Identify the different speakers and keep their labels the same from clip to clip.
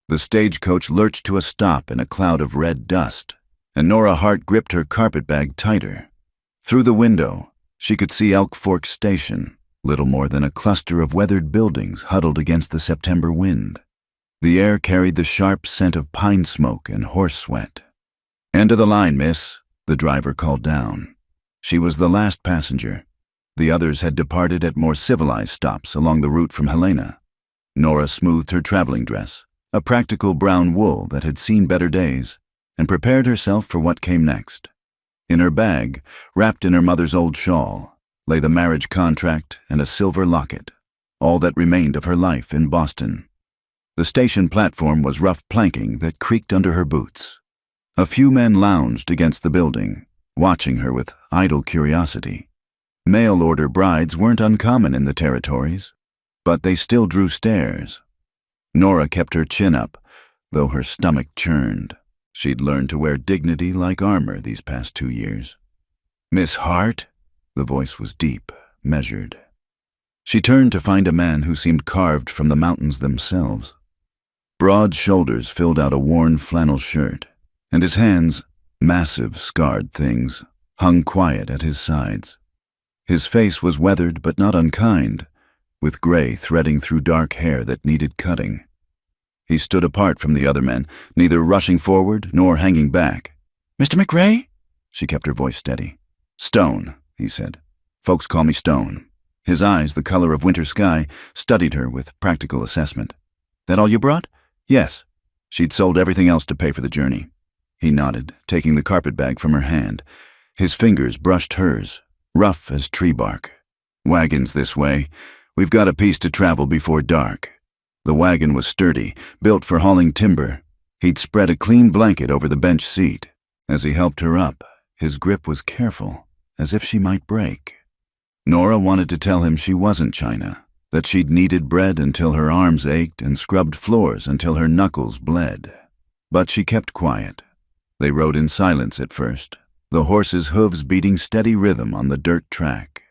Speaker 1: The stagecoach lurched to a stop in a cloud of red dust, and Nora Hart gripped her carpetbag tighter. Through the window, she could see Elk Fork Station, little more than a cluster of weathered buildings huddled against the September wind. The air carried the sharp scent of pine smoke and horse sweat. "End of the line, miss," the driver called down. She was the last passenger. The others had departed at more civilized stops along the route from Helena. Nora smoothed her traveling dress, a practical brown wool that had seen better days, and prepared herself for what came next. In her bag, wrapped in her mother's old shawl, lay the marriage contract and a silver locket, all that remained of her life in Boston. The station platform was rough planking that creaked under her boots. A few men lounged against the building, watching her with idle curiosity. Mail-order brides weren't uncommon in the territories, but they still drew stares. Nora kept her chin up, though her stomach churned. She'd learned to wear dignity like armor these past 2 years. "Miss Hart?" The voice was deep, measured. She turned to find a man who seemed carved from the mountains themselves. Broad shoulders filled out a worn flannel shirt, and his hands, massive, scarred things, hung quiet at his sides. His face was weathered but not unkind, with gray threading through dark hair that needed cutting. He stood apart from the other men, neither rushing forward nor hanging back. "Mr. McRae?" She kept her voice steady. "Stone," he said. "Folks call me Stone." His eyes, the color of winter sky, studied her with practical assessment. "That all you brought?" "Yes." She'd sold everything else to pay for the journey. He nodded, taking the carpetbag from her hand. His fingers brushed hers, rough as tree bark. "Wagon's this way. We've got a piece to travel before dark." The wagon was sturdy, built for hauling timber. He'd spread a clean blanket over the bench seat. As he helped her up, his grip was careful, as if she might break. Nora wanted to tell him she wasn't China, that she'd kneaded bread until her arms ached and scrubbed floors until her knuckles bled. But she kept quiet. They rode in silence at first, the horses' hooves beating steady rhythm on the dirt track.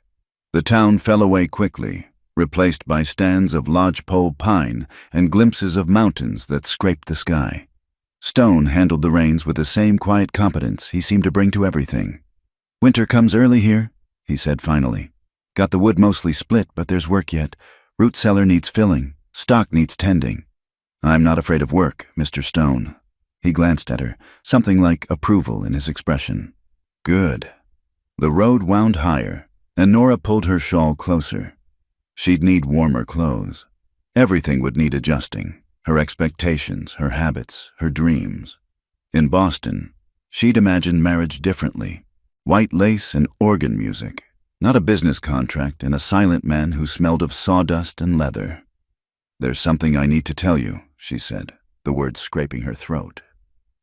Speaker 1: The town fell away quickly, replaced by stands of lodgepole pine and glimpses of mountains that scraped the sky. Stone handled the reins with the same quiet competence he seemed to bring to everything. "Winter comes early here," he said finally. "Got the wood mostly split, but there's work yet. Root cellar needs filling. Stock needs tending." "I'm not afraid of work, Mr. Stone." He glanced at her, something like approval in his expression. "Good." The road wound higher, and Nora pulled her shawl closer. She'd need warmer clothes. Everything would need adjusting. Her expectations, her habits, her dreams. In Boston, she'd imagined marriage differently. White lace and organ music. Not a business contract and a silent man who smelled of sawdust and leather. "There's something I need to tell you," she said, the words scraping her throat.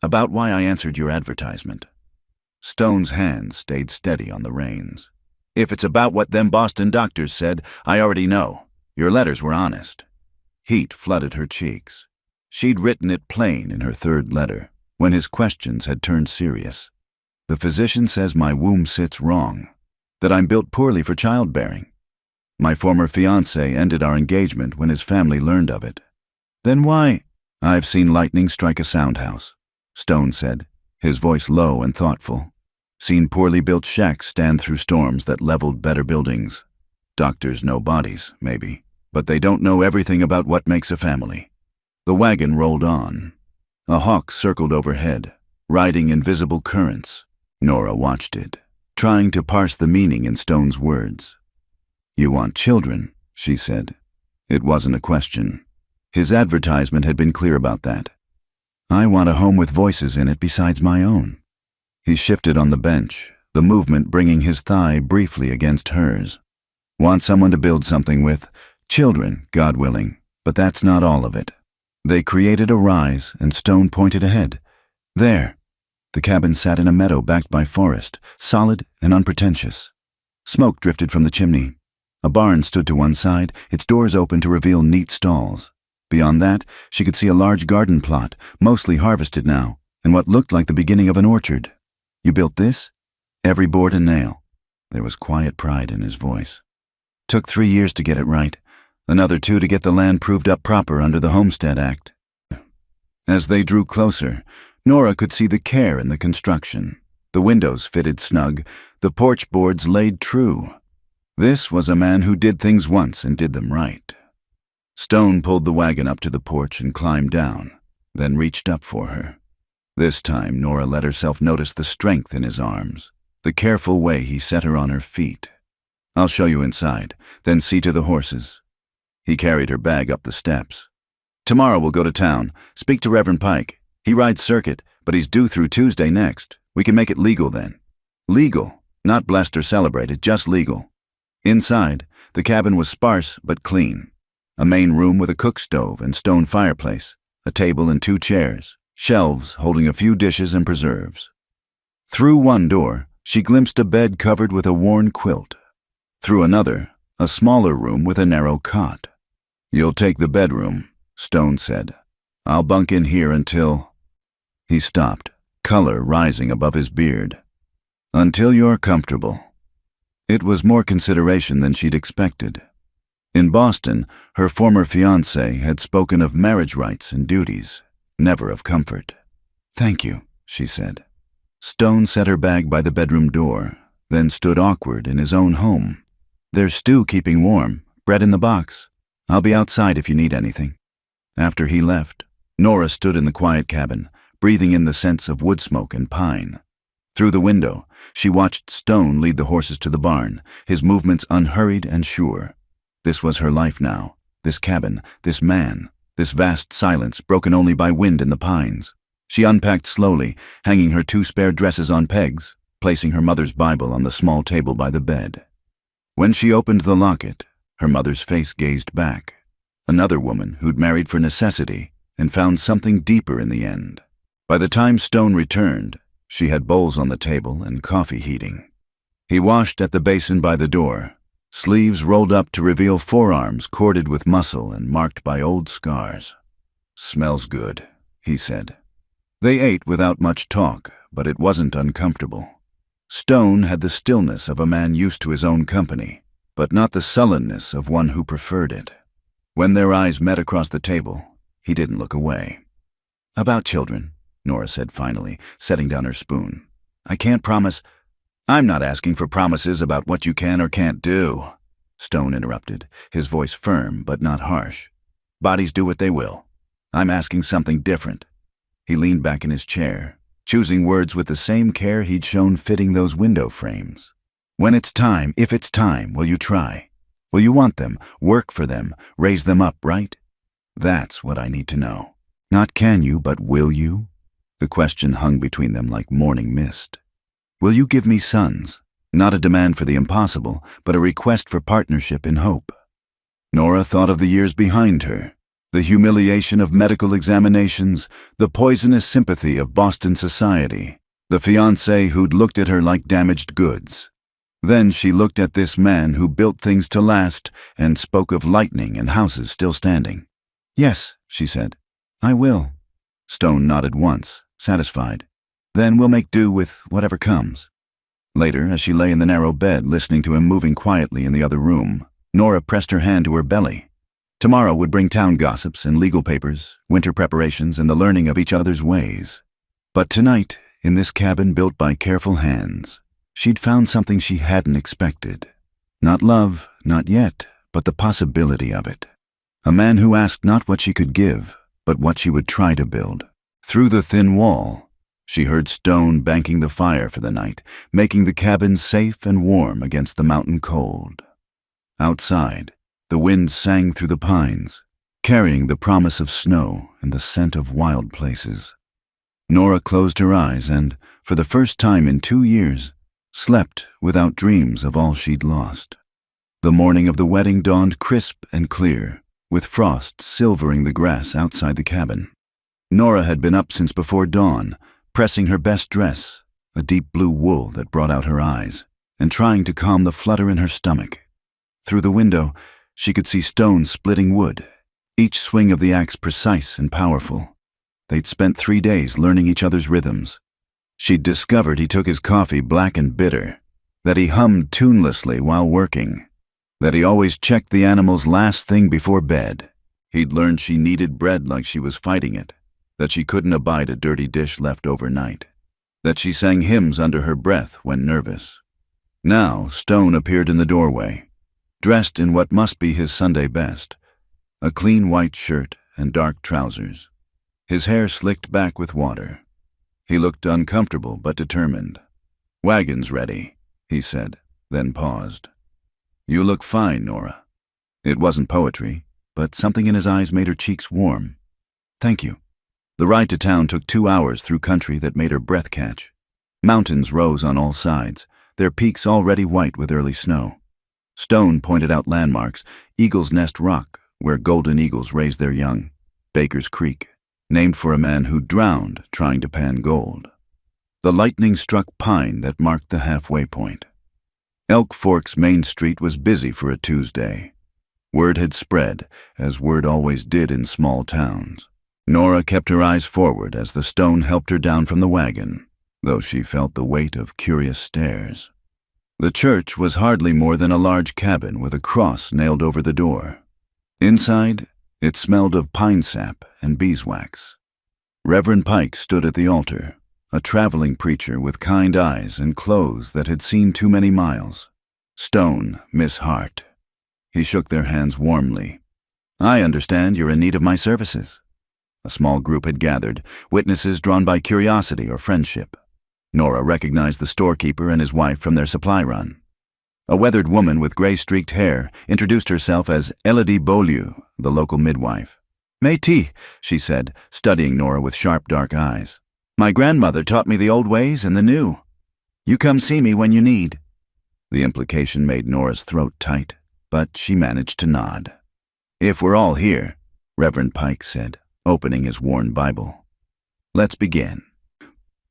Speaker 1: "About why I answered your advertisement." Stone's hand stayed steady on the reins. "If it's about what them Boston doctors said, I already know. Your letters were honest." Heat flooded her cheeks. She'd written it plain in her third letter, when his questions had turned serious. "The physician says my womb sits wrong, that I'm built poorly for childbearing. My former fiancé ended our engagement when his family learned of it." "Then why—" "I've seen lightning strike a sound house," Stone said, his voice low and thoughtful. "Seen poorly built shacks stand through storms that leveled better buildings. Doctors know bodies, maybe, but they don't know everything about what makes a family." The wagon rolled on. A hawk circled overhead, riding invisible currents. Nora watched it, trying to parse the meaning in Stone's words. "You want children," she said. It wasn't a question. His advertisement had been clear about that. "I want a home with voices in it besides my own." He shifted on the bench, the movement bringing his thigh briefly against hers. "Want someone to build something with. Children, God willing, but that's not all of it." They created a rise, and Stone pointed ahead. "There." The cabin sat in a meadow backed by forest, solid and unpretentious. Smoke drifted from the chimney. A barn stood to one side, its doors open to reveal neat stalls. Beyond that, she could see a large garden plot, mostly harvested now, and what looked like the beginning of an orchard. "You built this?" "Every board and nail." There was quiet pride in his voice. "Took 3 years to get it right. Another 2 to get the land proved up proper under the Homestead Act." As they drew closer, Nora could see the care in the construction. The windows fitted snug, the porch boards laid true. This was a man who did things once and did them right. Stone pulled the wagon up to the porch and climbed down, then reached up for her. This time, Nora let herself notice the strength in his arms, the careful way he set her on her feet. "I'll show you inside, then see to the horses." He carried her bag up the steps. "Tomorrow we'll go to town, speak to Reverend Pike. He rides circuit, but he's due through Tuesday next. We can make it legal then." Legal, not blessed or celebrated, just legal. Inside, the cabin was sparse but clean. A main room with a cook stove and stone fireplace, a table and 2 chairs, shelves holding a few dishes and preserves. Through one door, she glimpsed a bed covered with a worn quilt. Through another, a smaller room with a narrow cot. "You'll take the bedroom," Stone said. "I'll bunk in here until—" He stopped, color rising above his beard. "Until you're comfortable." It was more consideration than she'd expected. In Boston, her former fiancé had spoken of marriage rights and duties, never of comfort. "Thank you," she said. Stone set her bag by the bedroom door, then stood awkward in his own home. "There's stew keeping warm, bread in the box. I'll be outside if you need anything." After he left, Nora stood in the quiet cabin, breathing in the scents of wood smoke and pine. Through the window, she watched Stone lead the horses to the barn, his movements unhurried and sure. This was her life now, this cabin, this man, this vast silence broken only by wind in the pines. She unpacked slowly, hanging her 2 spare dresses on pegs, placing her mother's Bible on the small table by the bed. When she opened the locket, her mother's face gazed back. Another woman who'd married for necessity and found something deeper in the end. By the time Stone returned, she had bowls on the table and coffee heating. He washed at the basin by the door, sleeves rolled up to reveal forearms corded with muscle and marked by old scars. "Smells good," he said. They ate without much talk, but it wasn't uncomfortable. Stone had the stillness of a man used to his own company, but not the sullenness of one who preferred it. When their eyes met across the table, he didn't look away. "About children," Nora said finally, setting down her spoon. "I can't promise—" "I'm not asking for promises about what you can or can't do," Stone interrupted, his voice firm but not harsh. "Bodies do what they will. I'm asking something different." He leaned back in his chair, choosing words with the same care he'd shown fitting those window frames. "When it's time, if it's time, will you try? Will you want them, work for them, raise them up, right? That's what I need to know. Not can you, but will you?" The question hung between them like morning mist. "Will you give me sons?" Not a demand for the impossible, but a request for partnership in hope. Nora thought of the years behind her, the humiliation of medical examinations, the poisonous sympathy of Boston society, the fiancé who'd looked at her like damaged goods. Then she looked at this man who built things to last and spoke of lightning and houses still standing. "Yes," she said, "I will." Stone nodded once, satisfied. "Then we'll make do with whatever comes." Later, as she lay in the narrow bed listening to him moving quietly in the other room, Nora pressed her hand to her belly. Tomorrow would bring town gossips and legal papers, winter preparations, and the learning of each other's ways. But tonight, in this cabin built by careful hands, she'd found something she hadn't expected. Not love, not yet, but the possibility of it. A man who asked not what she could give, but what she would try to build. Through the thin wall, she heard Stone banking the fire for the night, making the cabin safe and warm against the mountain cold. Outside, the wind sang through the pines, carrying the promise of snow and the scent of wild places. Nora closed her eyes and, for the first time in 2 years, slept without dreams of all she'd lost. The morning of the wedding dawned crisp and clear, with frost silvering the grass outside the cabin. Nora had been up since before dawn, pressing her best dress, a deep blue wool that brought out her eyes, and trying to calm the flutter in her stomach. Through the window, she could see Stone splitting wood, each swing of the axe precise and powerful. They'd spent 3 days learning each other's rhythms. She'd discovered he took his coffee black and bitter, that he hummed tunelessly while working, that he always checked the animals last thing before bed. He'd learned she needed bread like she was fighting it, that she couldn't abide a dirty dish left overnight, that she sang hymns under her breath when nervous. Now Stone appeared in the doorway, dressed in what must be his Sunday best, a clean white shirt and dark trousers, his hair slicked back with water. He looked uncomfortable but determined. "Wagon's ready," he said, then paused. "You look fine, Nora." It wasn't poetry, but something in his eyes made her cheeks warm. "Thank you." The ride to town took 2 hours through country that made her breath catch. Mountains rose on all sides, their peaks already white with early snow. Stone pointed out landmarks: Eagle's Nest Rock, where golden eagles raise their young; Baker's Creek, named for a man who drowned trying to pan gold; the lightning-struck pine that marked the halfway point. Elk Fork's Main Street was busy for a Tuesday. Word had spread, as word always did in small towns. Nora kept her eyes forward as the Stone helped her down from the wagon, though she felt the weight of curious stares. The church was hardly more than a large cabin with a cross nailed over the door. Inside, it smelled of pine sap and beeswax. Reverend Pike stood at the altar, a traveling preacher with kind eyes and clothes that had seen too many miles. Stone, Miss Hart. He shook their hands warmly. "I understand you're in need of my services." A small group had gathered, witnesses drawn by curiosity or friendship. Nora recognized the storekeeper and his wife from their supply run. A weathered woman with gray-streaked hair introduced herself as Elodie Beaulieu, the local midwife. "Métis," she said, studying Nora with sharp dark eyes. "My grandmother taught me the old ways and the new. You come see me when you need." The implication made Nora's throat tight, but she managed to nod. "If we're all here," Reverend Pike said, opening his worn Bible, "let's begin."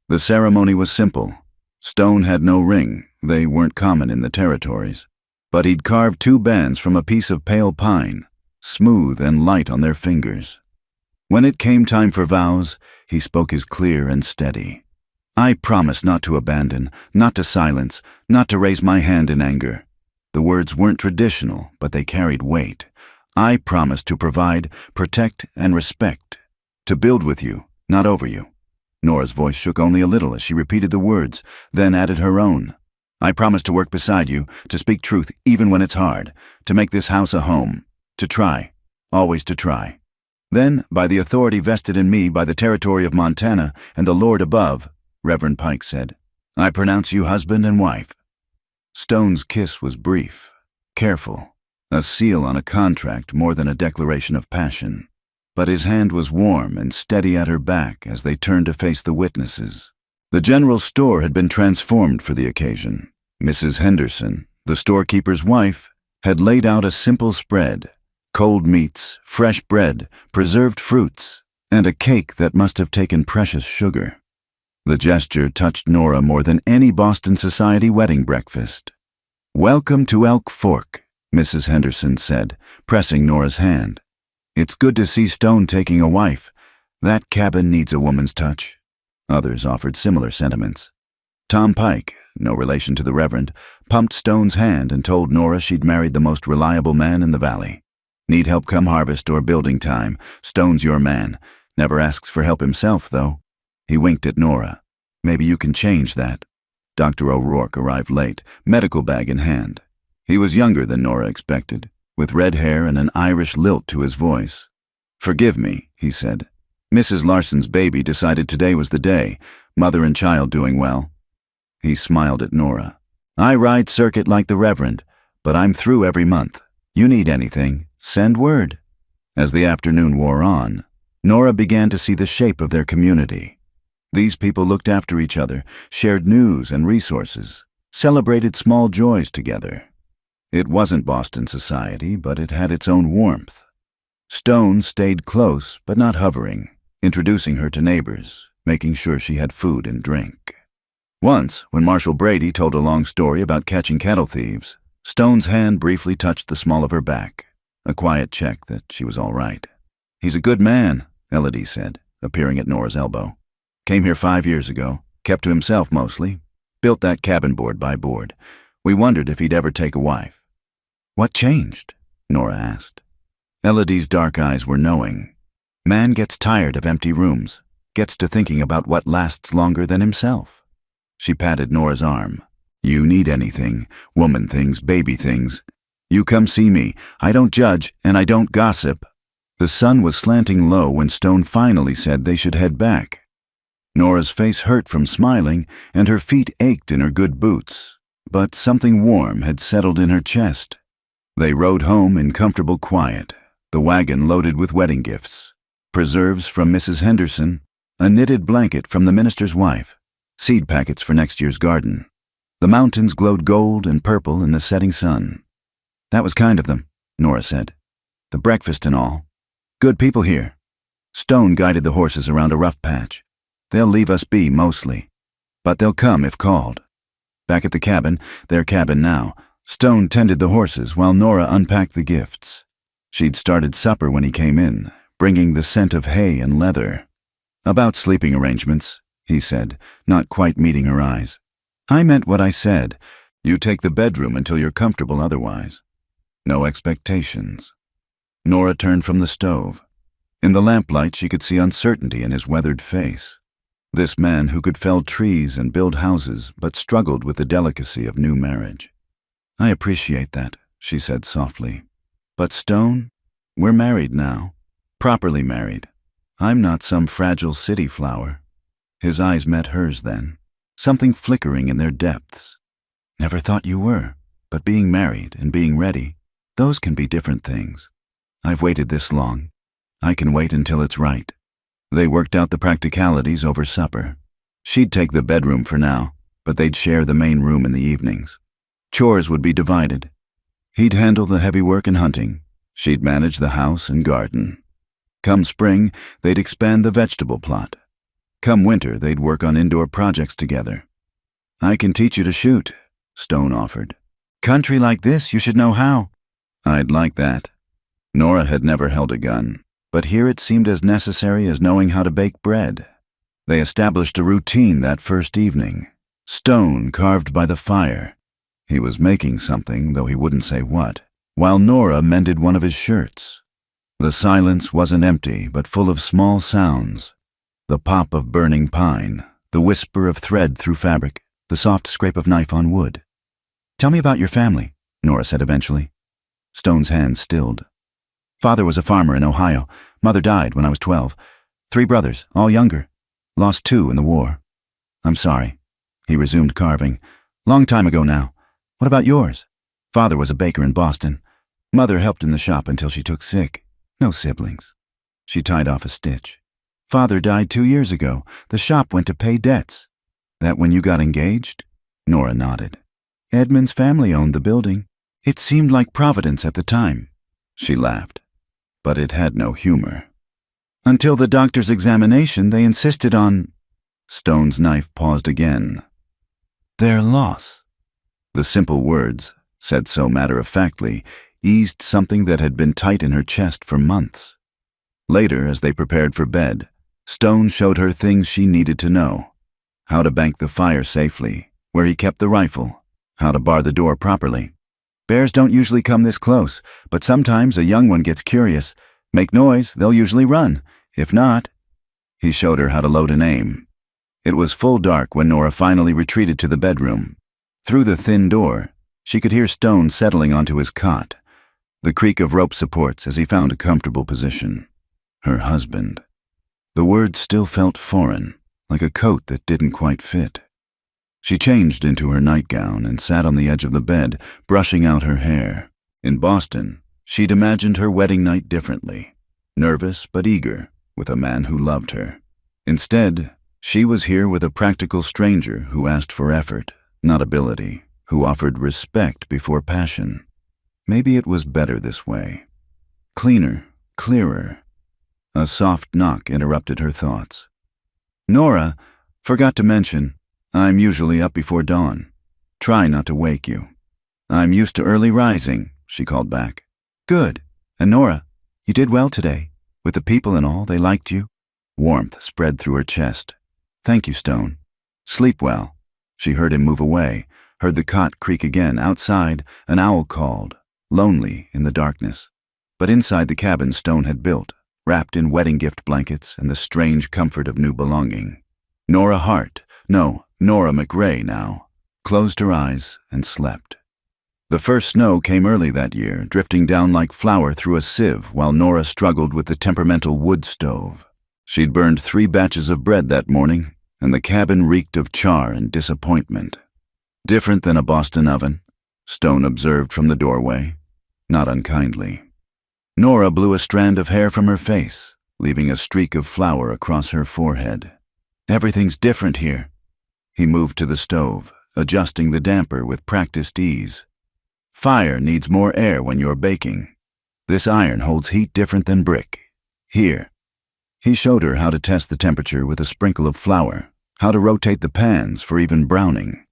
Speaker 1: The ceremony was simple. Stone had no ring, they weren't common in the territories, but he'd carved 2 bands from a piece of pale pine, smooth and light on their fingers. When it came time for vows, he spoke as clear and steady. "I promise not to abandon, not to silence, not to raise my hand in anger." The words weren't traditional, but they carried weight. "I promise to provide, protect, and respect. To build with you, not over you." Nora's voice shook only a little as she repeated the words, then added her own. "I promise to work beside you, to speak truth even when it's hard, to make this house a home, to try, always to try." Then, by the authority vested in me by the territory of Montana and the Lord above, Reverend Pike said, "I pronounce you husband and wife." Stone's kiss was brief, careful, a seal on a contract more than a declaration of passion. But his hand was warm and steady at her back as they turned to face the witnesses. The general store had been transformed for the occasion. Mrs. Henderson, the storekeeper's wife, had laid out a simple spread: cold meats, fresh bread, preserved fruits, and a cake that must have taken precious sugar. The gesture touched Nora more than any Boston society wedding breakfast. "Welcome to Elk Fork," Mrs. Henderson said, pressing Nora's hand. "It's good to see Stone taking a wife. That cabin needs a woman's touch." Others offered similar sentiments. Tom Pike, no relation to the Reverend, pumped Stone's hand and told Nora she'd married the most reliable man in the valley. "Need help come harvest or building time, Stone's your man. Never asks for help himself, though." He winked at Nora. "Maybe you can change that." Dr. O'Rourke arrived late, medical bag in hand. He was younger than Nora expected, with red hair and an Irish lilt to his voice. "Forgive me," he said. "Mrs. Larson's baby decided today was the day. Mother and child doing well." He smiled at Nora. "I ride circuit like the Reverend, but I'm through every month. You need anything, send word." As the afternoon wore on, Nora began to see the shape of their community. These people looked after each other, shared news and resources, celebrated small joys together. It wasn't Boston society, but it had its own warmth. Stone stayed close, but not hovering, introducing her to neighbors, making sure she had food and drink. Once, when Marshal Brady told a long story about catching cattle thieves, Stone's hand briefly touched the small of her back, a quiet check that she was all right. "He's a good man," Elodie said, appearing at Nora's elbow. "Came here 5 years ago, kept to himself mostly, built that cabin board by board. We wondered if he'd ever take a wife." "What changed?" Nora asked. Elodie's dark eyes were knowing. Man gets tired of empty rooms, gets to thinking about what lasts longer than himself. She patted Nora's arm. You need anything, woman things, baby things. You come see me. I don't judge, and I don't gossip. The sun was slanting low when Stone finally said they should head back. Nora's face hurt from smiling, and her feet ached in her good boots, but something warm had settled in her chest. They rode home in comfortable quiet, the wagon loaded with wedding gifts, preserves from Mrs. Henderson, a knitted blanket from the minister's wife, seed packets for next year's garden. The mountains glowed gold and purple in the setting sun. That was kind of them, Nora said. The breakfast and all. Good people here. Stone guided the horses around a rough patch. They'll leave us be mostly, but they'll come if called. Back at the cabin, their cabin now, Stone tended the horses while Nora unpacked the gifts. She'd started supper when he came in, bringing the scent of hay and leather. About sleeping arrangements, he said, not quite meeting her eyes. I meant what I said. You take the bedroom until you're comfortable otherwise. No expectations. Nora turned from the stove. In the lamplight, she could see uncertainty in his weathered face. This man who could fell trees and build houses, but struggled with the delicacy of new marriage. I appreciate that, she said softly. But Stone, we're married now. Properly married. I'm not some fragile city flower. His eyes met hers then, something flickering in their depths. Never thought you were, but being married and being ready, those can be different things. I've waited this long. I can wait until it's right. They worked out the practicalities over supper. She'd take the bedroom for now, but they'd share the main room in the evenings. Chores would be divided. He'd handle the heavy work and hunting. She'd manage the house and garden. Come spring, they'd expand the vegetable plot. Come winter, they'd work on indoor projects together. I can teach you to shoot, Stone offered. Country like this, you should know how. I'd like that. Nora had never held a gun, but here it seemed as necessary as knowing how to bake bread. They established a routine that first evening. Stone carved by the fire. He was making something, though he wouldn't say what, while Nora mended one of his shirts. The silence wasn't empty, but full of small sounds. The pop of burning pine, the whisper of thread through fabric, the soft scrape of knife on wood. Tell me about your family, Nora said eventually. Stone's hand stilled. Father was a farmer in Ohio. Mother died when I was 12. 3 brothers, all younger. Lost 2 in the war. I'm sorry. He resumed carving. Long time ago now. What about yours? Father was a baker in Boston. Mother helped in the shop until she took sick. No siblings. She tied off a stitch. Father died 2 years ago. The shop went to pay debts. That when you got engaged? Nora nodded. Edmund's family owned the building. It seemed like Providence at the time. She laughed. But it had no humor. Until the doctor's examination, they insisted on... Stone's knife paused again. Their loss. The simple words, said so matter-of-factly, eased something that had been tight in her chest for months. Later, as they prepared for bed, Stone showed her things she needed to know. How to bank the fire safely, where he kept the rifle, how to bar the door properly. Bears don't usually come this close, but sometimes a young one gets curious. Make noise, they'll usually run. If not, he showed her how to load and aim. It was full dark when Nora finally retreated to the bedroom. Through the thin door, she could hear Stone settling onto his cot, the creak of rope supports as he found a comfortable position. Her husband. The words still felt foreign, like a coat that didn't quite fit. She changed into her nightgown and sat on the edge of the bed, brushing out her hair. In Boston, she'd imagined her wedding night differently, nervous but eager, with a man who loved her. Instead, she was here with a practical stranger who asked for effort, not ability, who offered respect before passion. Maybe it was better this way. Cleaner, clearer. A soft knock interrupted her thoughts. Nora, forgot to mention, I'm usually up before dawn. Try not to wake you. I'm used to early rising, she called back. Good. And Nora, you did well today. With the people and all, they liked you. Warmth spread through her chest. Thank you, Stone. Sleep well. She heard him move away, heard the cot creak again. Outside, an owl called, lonely in the darkness. But inside the cabin Stone had built, wrapped in wedding gift blankets and the strange comfort of new belonging. Nora McRae now, closed her eyes and slept. The first snow came early that year, drifting down like flour through a sieve while Nora struggled with the temperamental wood stove. She'd burned 3 batches of bread that morning, and the cabin reeked of char and disappointment. Different than a Boston oven, Stone observed from the doorway, not unkindly. Nora blew a strand of hair from her face, leaving a streak of flour across her forehead. Everything's different here. He moved to the stove, adjusting the damper with practiced ease. Fire needs more air when you're baking. This iron holds heat different than brick. Here. He showed her how to test the temperature with a sprinkle of flour, how to rotate the pans for even browning.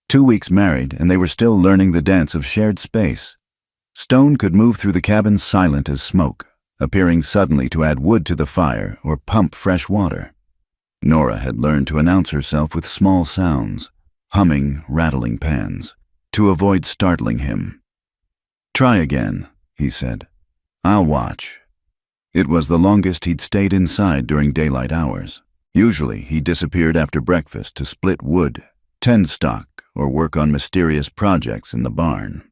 Speaker 1: 2 weeks married, and they were still learning the dance of shared space. Stone could move through the cabin silent as smoke, appearing suddenly to add wood to the fire or pump fresh water. Nora had learned to announce herself with small sounds, humming, rattling pans, to avoid startling him. "Try again," he said. "I'll watch." It was the longest he'd stayed inside during daylight hours. Usually, he disappeared after breakfast to split wood, tend stock, or work on mysterious projects in the barn.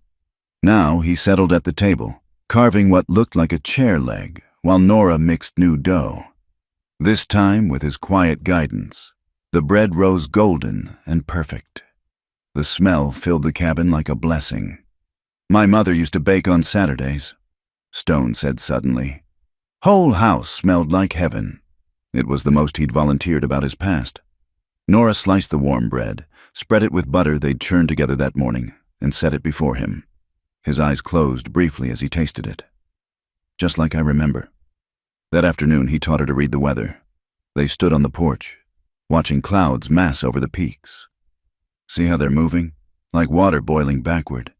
Speaker 1: Now he settled at the table, carving what looked like a chair leg, while Nora mixed new dough. This time, with his quiet guidance, the bread rose golden and perfect. The smell filled the cabin like a blessing. "My mother used to bake on Saturdays," Stone said suddenly. Whole house smelled like heaven. It was the most he'd volunteered about his past. Nora sliced the warm bread, spread it with butter they'd churned together that morning, and set it before him. His eyes closed briefly as he tasted it. "Just like I remember." That afternoon he taught her to read the weather. They stood on the porch, watching clouds mass over the peaks. "See how they're moving? Like water boiling backward."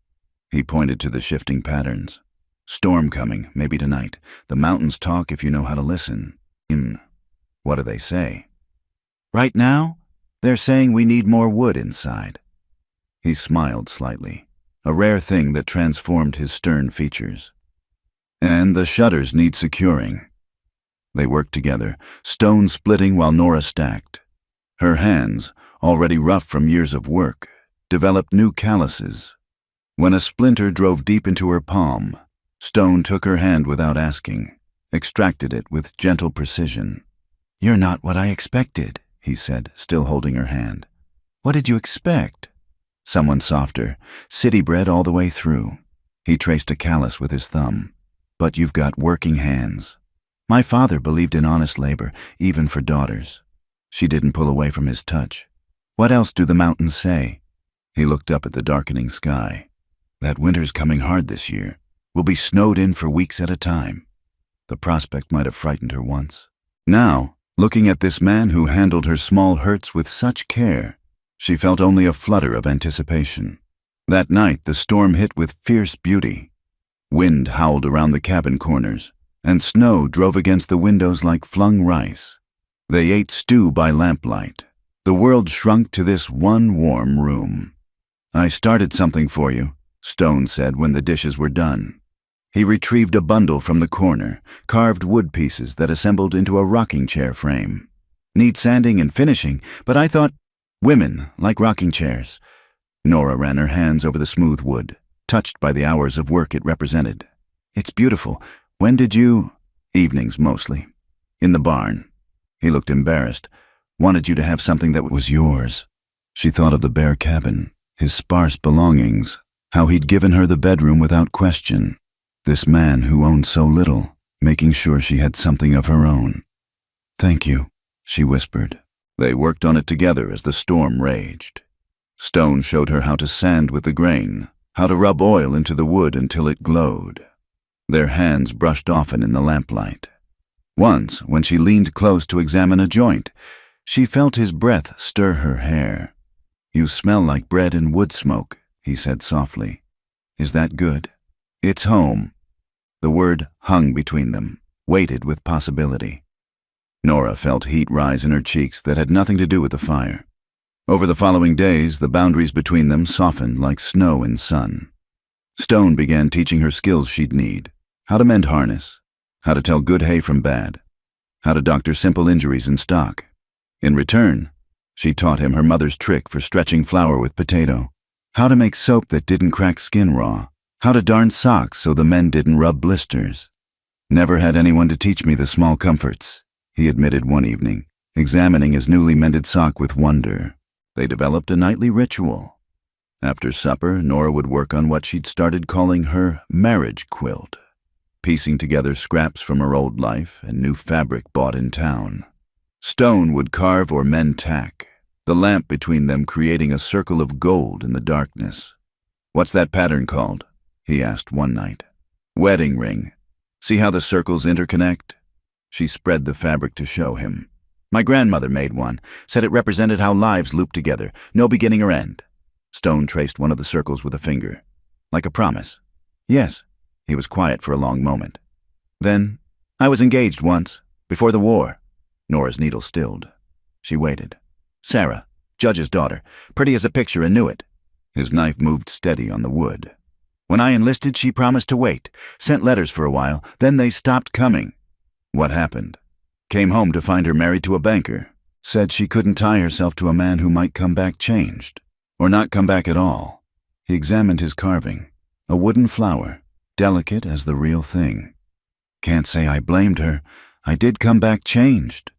Speaker 1: He pointed to the shifting patterns. "Storm coming, maybe tonight. The mountains talk if you know how to listen." What do they say?" "Right now, they're saying we need more wood inside." He smiled slightly, a rare thing that transformed his stern features. "And the shutters need securing." They worked together, stone splitting while Nora stacked. Her hands, already rough from years of work, developed new calluses. When a splinter drove deep into her palm, Stone took her hand without asking, extracted it with gentle precision. "You're not what I expected," he said, still holding her hand. "What did you expect?" "Someone softer, city-bred all the way through." He traced a callus with his thumb. "But you've got working hands." "My father believed in honest labor, even for daughters." She didn't pull away from his touch. "What else do the mountains say?" He looked up at the darkening sky. "That winter's coming hard this year. We'll be snowed in for weeks at a time." The prospect might have frightened her once. Now, looking at this man who handled her small hurts with such care, she felt only a flutter of anticipation. That night, the storm hit with fierce beauty. Wind howled around the cabin corners, and snow drove against the windows like flung rice. They ate stew by lamplight. The world shrunk to this one warm room. "I started something for you," Stone said when the dishes were done. He retrieved a bundle from the corner, carved wood pieces that assembled into a rocking chair frame. "Need sanding and finishing, but I thought women like rocking chairs." Nora ran her hands over the smooth wood, touched by the hours of work it represented. "It's beautiful. When did you—" "Evenings, mostly. In the barn." He looked embarrassed. "Wanted you to have something that was yours." She thought of the bare cabin, his sparse belongings, how he'd given her the bedroom without question. This man who owned so little, making sure she had something of her own. "Thank you," she whispered. They worked on it together as the storm raged. Stone showed her how to sand with the grain, how to rub oil into the wood until it glowed. Their hands brushed often in the lamplight. Once, when she leaned close to examine a joint, she felt his breath stir her hair. "You smell like bread and wood smoke," he said softly. "Is that good?" "It's home." The word hung between them, weighted with possibility. Nora felt heat rise in her cheeks that had nothing to do with the fire. Over the following days, the boundaries between them softened like snow in sun. Stone began teaching her skills she'd need: how to mend harness, how to tell good hay from bad, how to doctor simple injuries in stock. In return, she taught him her mother's trick for stretching flour with potato, how to make soap that didn't crack skin raw, how to darn socks so the men didn't rub blisters. "Never had anyone to teach me the small comforts," he admitted one evening, examining his newly mended sock with wonder. They developed a nightly ritual. After supper, Nora would work on what she'd started calling her marriage quilt, piecing together scraps from her old life and new fabric bought in town. Stone would carve or mend tack, the lamp between them creating a circle of gold in the darkness. "What's that pattern called?" he asked one night. "Wedding ring. See how the circles interconnect?" She spread the fabric to show him. "My grandmother made one, said it represented how lives loop together, no beginning or end." Stone traced one of the circles with a finger. "Like a promise?" "Yes." He was quiet for a long moment. "Then, I was engaged once, before the war." Nora's needle stilled. She waited. "Sarah, Judge's daughter, pretty as a picture and knew it." His knife moved steady on the wood. "When I enlisted, she promised to wait, sent letters for a while, then they stopped coming." "What happened?" "Came home to find her married to a banker. Said she couldn't tie herself to a man who might come back changed. Or not come back at all." He examined his carving. A wooden flower, delicate as the real thing. "Can't say I blamed her. I did come back changed."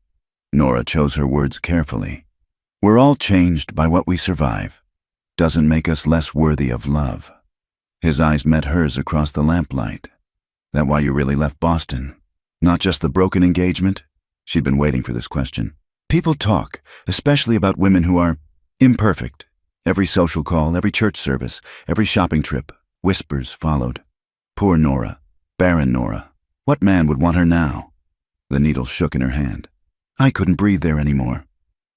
Speaker 1: Nora chose her words carefully. "We're all changed by what we survive. Doesn't make us less worthy of love." His eyes met hers across the lamplight. "That why you really left Boston? Not just the broken engagement?" She'd been waiting for this question. "People talk, especially about women who are imperfect. Every social call, every church service, every shopping trip, whispers followed. Poor Nora, barren Nora. What man would want her now?" The needle shook in her hand. "I couldn't breathe there anymore."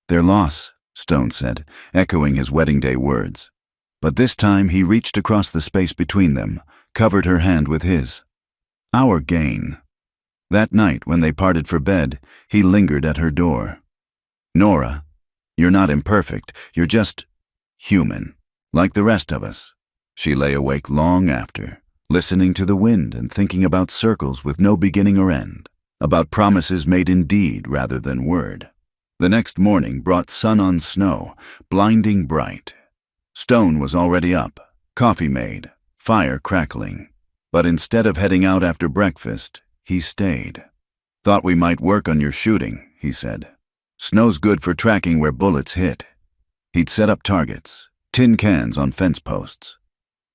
Speaker 1: "Their loss," Stone said, echoing his wedding day words. But this time he reached across the space between them, covered her hand with his. "Our gain." That night, when they parted for bed, he lingered at her door. "Nora, you're not imperfect, you're just human, like the rest of us." She lay awake long after, listening to the wind and thinking about circles with no beginning or end, about promises made in deed rather than word. The next morning brought sun on snow, blinding bright. Stone was already up, coffee made, fire crackling. But instead of heading out after breakfast, he stayed. "Thought we might work on your shooting," he said. "Snow's good for tracking where bullets hit." He'd set up targets, tin cans on fence posts.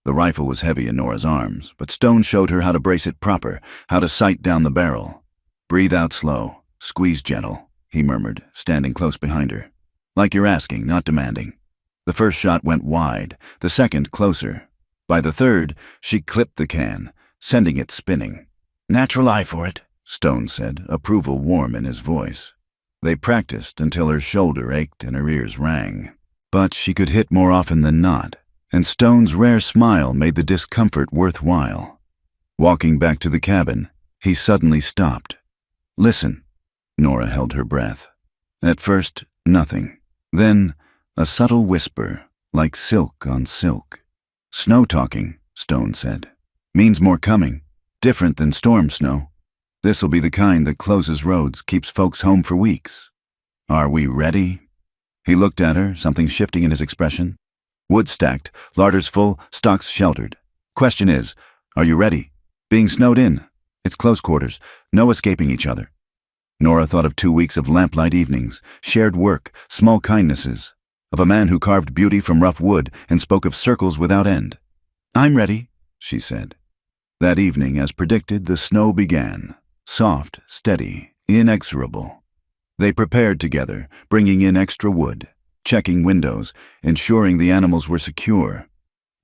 Speaker 1: The rifle was heavy in Nora's arms, but Stone showed her how to brace it proper, how to sight down the barrel. "Breathe out slow, squeeze gentle," he murmured, standing close behind her. "Like you're asking, not demanding." The first shot went wide, the second closer. By the third, she clipped the can, sending it spinning. "Natural eye for it," Stone said, approval warm in his voice. They practiced until her shoulder ached and her ears rang. But she could hit more often than not, and Stone's rare smile made the discomfort worthwhile. Walking back to the cabin, he suddenly stopped. "Listen." Nora held her breath. At first, nothing. Then, a subtle whisper, like silk on silk. "Snow talking," Stone said. "Means more coming. Different than storm snow. This'll be the kind that closes roads, keeps folks home for weeks. Are we ready?" He looked at her, something shifting in his expression. "Wood stacked, larders full, stocks sheltered. Question is, are you ready? Being snowed in. It's close quarters, no escaping each other." Nora thought of 2 weeks of lamplight evenings, shared work, small kindnesses, of a man who carved beauty from rough wood and spoke of circles without end. "I'm ready," she said. That evening, as predicted, the snow began, soft, steady, inexorable. They prepared together, bringing in extra wood, checking windows, ensuring the animals were secure.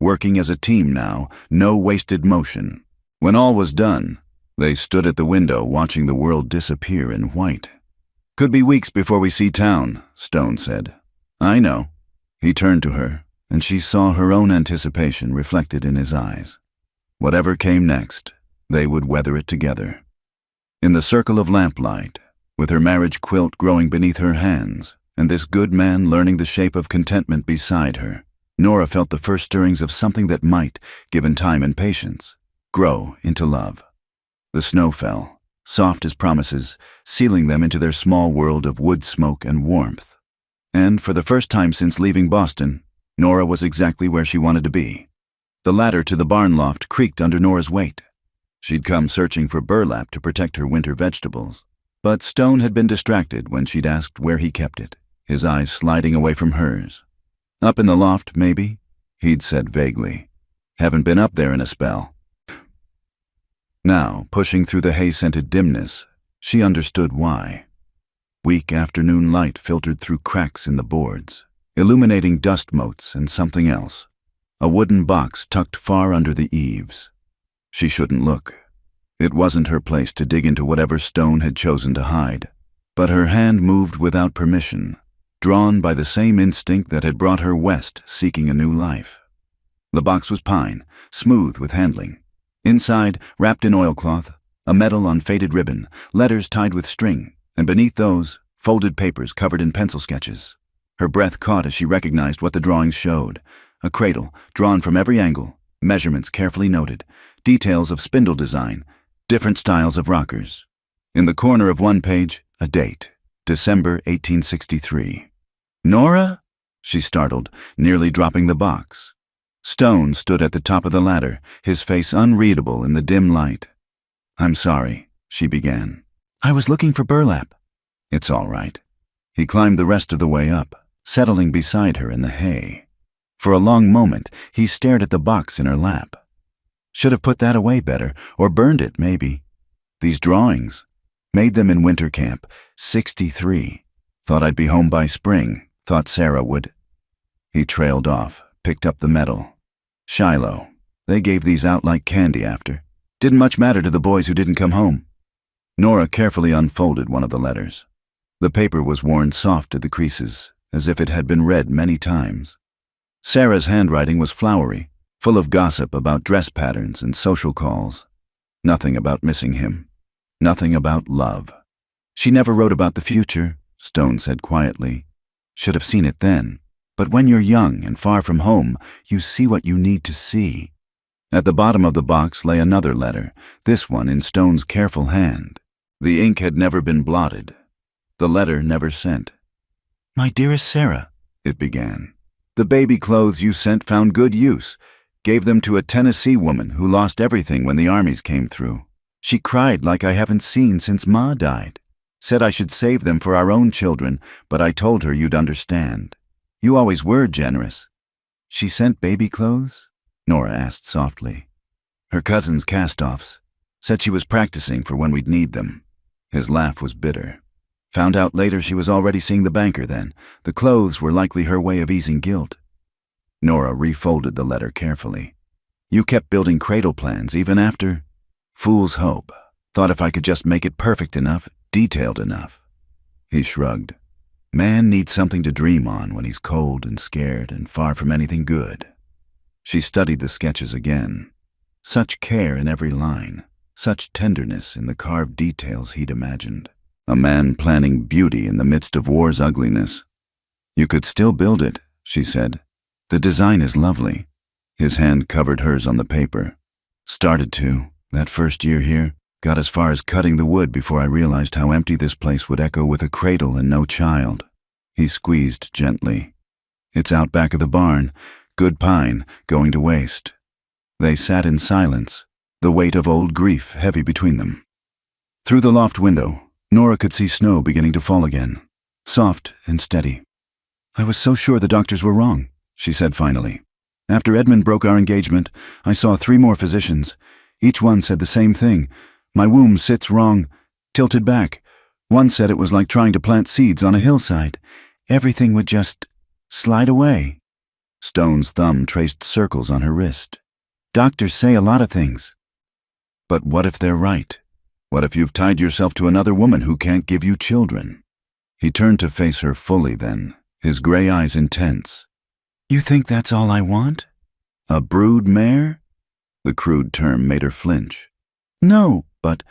Speaker 1: Working as a team now, no wasted motion. When all was done, they stood at the window watching the world disappear in white. "Could be weeks before we see town," Stone said. "I know." He turned to her, and she saw her own anticipation reflected in his eyes. Whatever came next, they would weather it together. In the circle of lamplight, with her marriage quilt growing beneath her hands, and this good man learning the shape of contentment beside her, Nora felt the first stirrings of something that might, given time and patience, grow into love. The snow fell. soft as promises, sealing them into their small world of wood smoke and warmth. And for the first time since leaving Boston, Nora was exactly where she wanted to be. The ladder to the barn loft creaked under Nora's weight. She'd come searching for burlap to protect her winter vegetables. But Stone had been distracted when she'd asked where he kept it, his eyes sliding away from hers. Up in the loft, maybe, he'd said vaguely. Haven't been up there in a spell. Now, pushing through the hay-scented dimness, she understood why. Weak afternoon light filtered through cracks in the boards, illuminating dust motes and something else. A wooden box tucked far under the eaves. She shouldn't look. It wasn't her place to dig into whatever Stone had chosen to hide. But her hand moved without permission, drawn by the same instinct that had brought her west seeking a new life. The box was pine, smooth with handling. Inside, wrapped in oilcloth, a medal on faded ribbon, letters tied with string, and beneath those, folded papers covered in pencil sketches. Her breath caught as she recognized what the drawings showed. A cradle, drawn from every angle, measurements carefully noted, details of spindle design, different styles of rockers. In the corner of one page, a date, December 1863. "Nora?" she startled, nearly dropping the box. Stone stood at the top of the ladder, his face unreadable in the dim light. "I'm sorry," she began. "I was looking for burlap." "It's all right." He climbed the rest of the way up, settling beside her in the hay. For a long moment, he stared at the box in her lap. Should have put that away better, or burned it, maybe. These drawings, made them in winter camp, 63. Thought I'd be home by spring, thought Sarah would. He trailed off, picked up the medal. Shiloh. They gave these out like candy after. Didn't much matter to the boys who didn't come home. Nora carefully unfolded one of the letters. The paper was worn soft at the creases, as if it had been read many times. Sarah's handwriting was flowery, full of gossip about dress patterns and social calls. Nothing about missing him. Nothing about love. She never wrote about the future, Stone said quietly. Should have seen it then. But when you're young and far from home, you see what you need to see. At the bottom of the box lay another letter, this one in Stone's careful hand. The ink had never been blotted. The letter never sent. "My dearest Sarah," it began. "The baby clothes you sent found good use. Gave them to a Tennessee woman who lost everything when the armies came through. She cried like I haven't seen since Ma died. Said I should save them for our own children, but I told her you'd understand. You always were generous." "She sent baby clothes?" Nora asked softly. "Her cousin's cast-offs. Said she was practicing for when we'd need them." His laugh was bitter. Found out later she was already seeing the banker then. The clothes were likely her way of easing guilt. Nora refolded the letter carefully. "You kept building cradle plans even after—" "Fool's hope. Thought if I could just make it perfect enough, detailed enough." He shrugged. "Man needs something to dream on when he's cold and scared and far from anything good." She studied the sketches again. Such care in every line, such tenderness in the carved details he'd imagined. A man planning beauty in the midst of war's ugliness. "You could still build it," she said. "The design is lovely." His hand covered hers on the paper. "Started to, that first year here. Got as far as cutting the wood before I realized how empty this place would echo with a cradle and no child." He squeezed gently. "It's out back of the barn. Good pine, going to waste." They sat in silence, the weight of old grief heavy between them. Through the loft window, Nora could see snow beginning to fall again, soft and steady. "I was so sure the doctors were wrong," she said finally. "After Edmund broke our engagement, I saw 3 more physicians. Each one said the same thing. My womb sits wrong, tilted back. One said it was like trying to plant seeds on a hillside. Everything would just slide away." Stone's thumb traced circles on her wrist. "Doctors say a lot of things." "But what if they're right? What if you've tied yourself to another woman who can't give you children?" He turned to face her fully then, his gray eyes intense. "You think that's all I want? A brood mare?" The crude term made her flinch. "No, but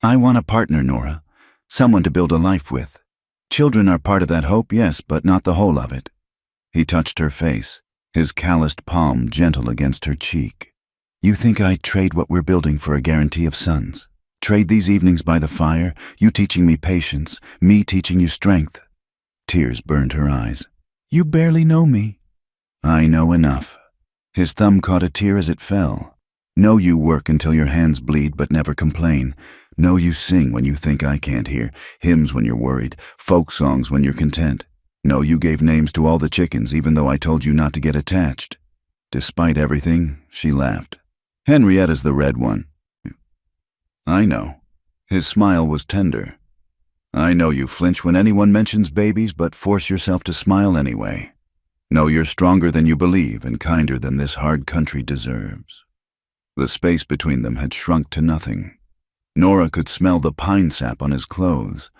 Speaker 1: I want a partner, Nora. Someone to build a life with. Children are part of that hope, yes, but not the whole of it." He touched her face, his calloused palm gentle against her cheek. "You think I'd trade what we're building for a guarantee of sons? Trade these evenings by the fire, you teaching me patience, me teaching you strength. Tears burned her eyes. You barely know me. I know enough. His thumb caught a tear as it fell. Know you work until your hands bleed but never complain. Know you sing when you think I can't hear, hymns when you're worried, folk songs when you're content. Know you gave names to all the chickens even though I told you not to get attached. Despite everything, she laughed. Henrietta's the red one. I know. His smile was tender. I know you flinch when anyone mentions babies, but force yourself to smile anyway. Know you're stronger than you believe and kinder than this hard country deserves. The space between them had shrunk to nothing. Nora could smell the pine sap on his clothes,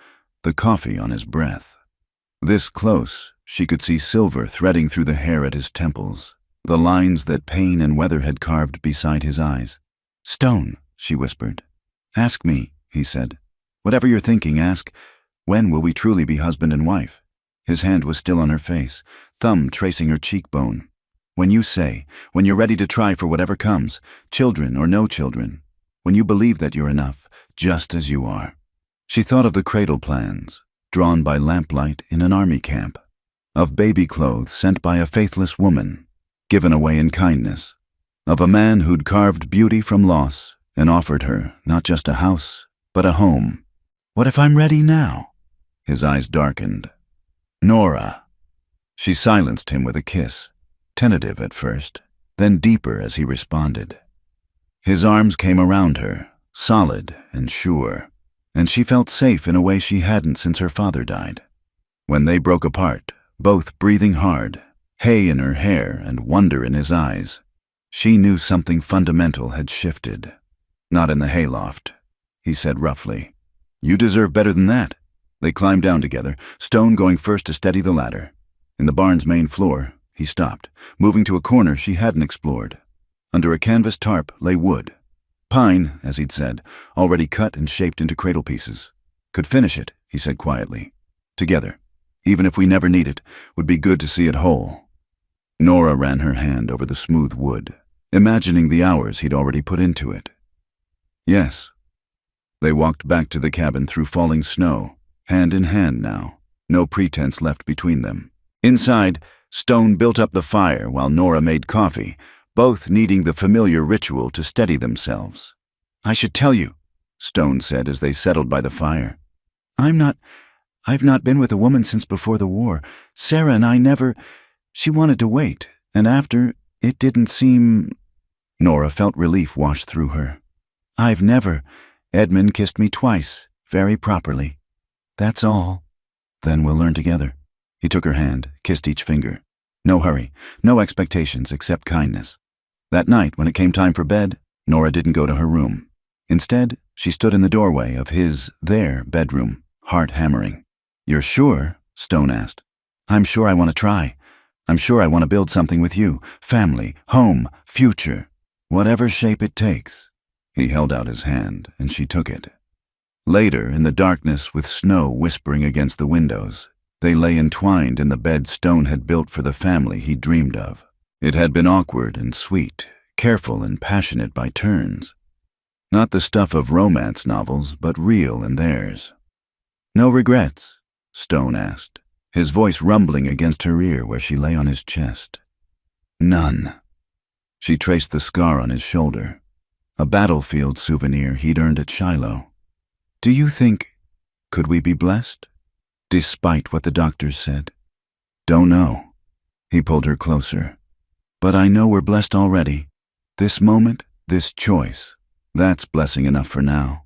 Speaker 1: the coffee on his breath. This close, she could see silver threading through the hair at his temples, the lines that pain and weather had carved beside his eyes. Stone, she whispered. Ask me, he said. Whatever you're thinking, ask, when will we truly be husband and wife? His hand was still on her face, thumb tracing her cheekbone. When you say, when you're ready to try for whatever comes, children or no children, when you believe that you're enough, just as you are. She thought of the cradle plans, drawn by lamplight in an army camp, of baby clothes sent by a faithless woman, given away in kindness, of a man who'd carved beauty from loss and offered her not just a house, but a home. What if I'm ready now? His eyes darkened. Nora. She silenced him with a kiss, tentative at first, then deeper as he responded. His arms came around her, solid and sure, and she felt safe in a way she hadn't since her father died. When they broke apart, both breathing hard, hay in her hair and wonder in his eyes, she knew something fundamental had shifted. Not in the hayloft, he said roughly. You deserve better than that. They climbed down together, Stone going first to steady the ladder. In the barn's main floor, he stopped, moving to a corner she hadn't explored. Under a canvas tarp lay wood. Pine, as he'd said, already cut and shaped into cradle pieces. Could finish it, he said quietly. Together, even if we never need it, would be good to see it whole. Nora ran her hand over the smooth wood, imagining the hours he'd already put into it. Yes. They walked back to the cabin through falling snow, hand in hand now, no pretense left between them. Inside, Stone built up the fire while Nora made coffee, both needing the familiar ritual to steady themselves. I should tell you, Stone said as they settled by the fire. I've not been with a woman since before the war. Sarah and I never. She wanted to wait, and after, it didn't seem. Nora felt relief wash through her. I've never. Edmund kissed me twice, very properly. That's all. Then we'll learn together. He took her hand, kissed each finger. No hurry, no expectations except kindness. That night, when it came time for bed, Nora didn't go to her room. Instead, she stood in the doorway of their bedroom, heart hammering. You're sure? Stone asked. I'm sure I want to try. I'm sure I want to build something with you. Family, home, future. Whatever shape it takes. He held out his hand, and she took it. Later, in the darkness with snow whispering against the windows, they lay entwined in the bed Stone had built for the family he dreamed of. It had been awkward and sweet, careful and passionate by turns. Not the stuff of romance novels, but real in theirs. No regrets? Stone asked, his voice rumbling against her ear where she lay on his chest. None. She traced the scar on his shoulder, a battlefield souvenir he'd earned at Shiloh. Do you think, could we be blessed? Despite what the doctors said. Don't know. He pulled her closer. But I know we're blessed already. This moment, this choice, that's blessing enough for now.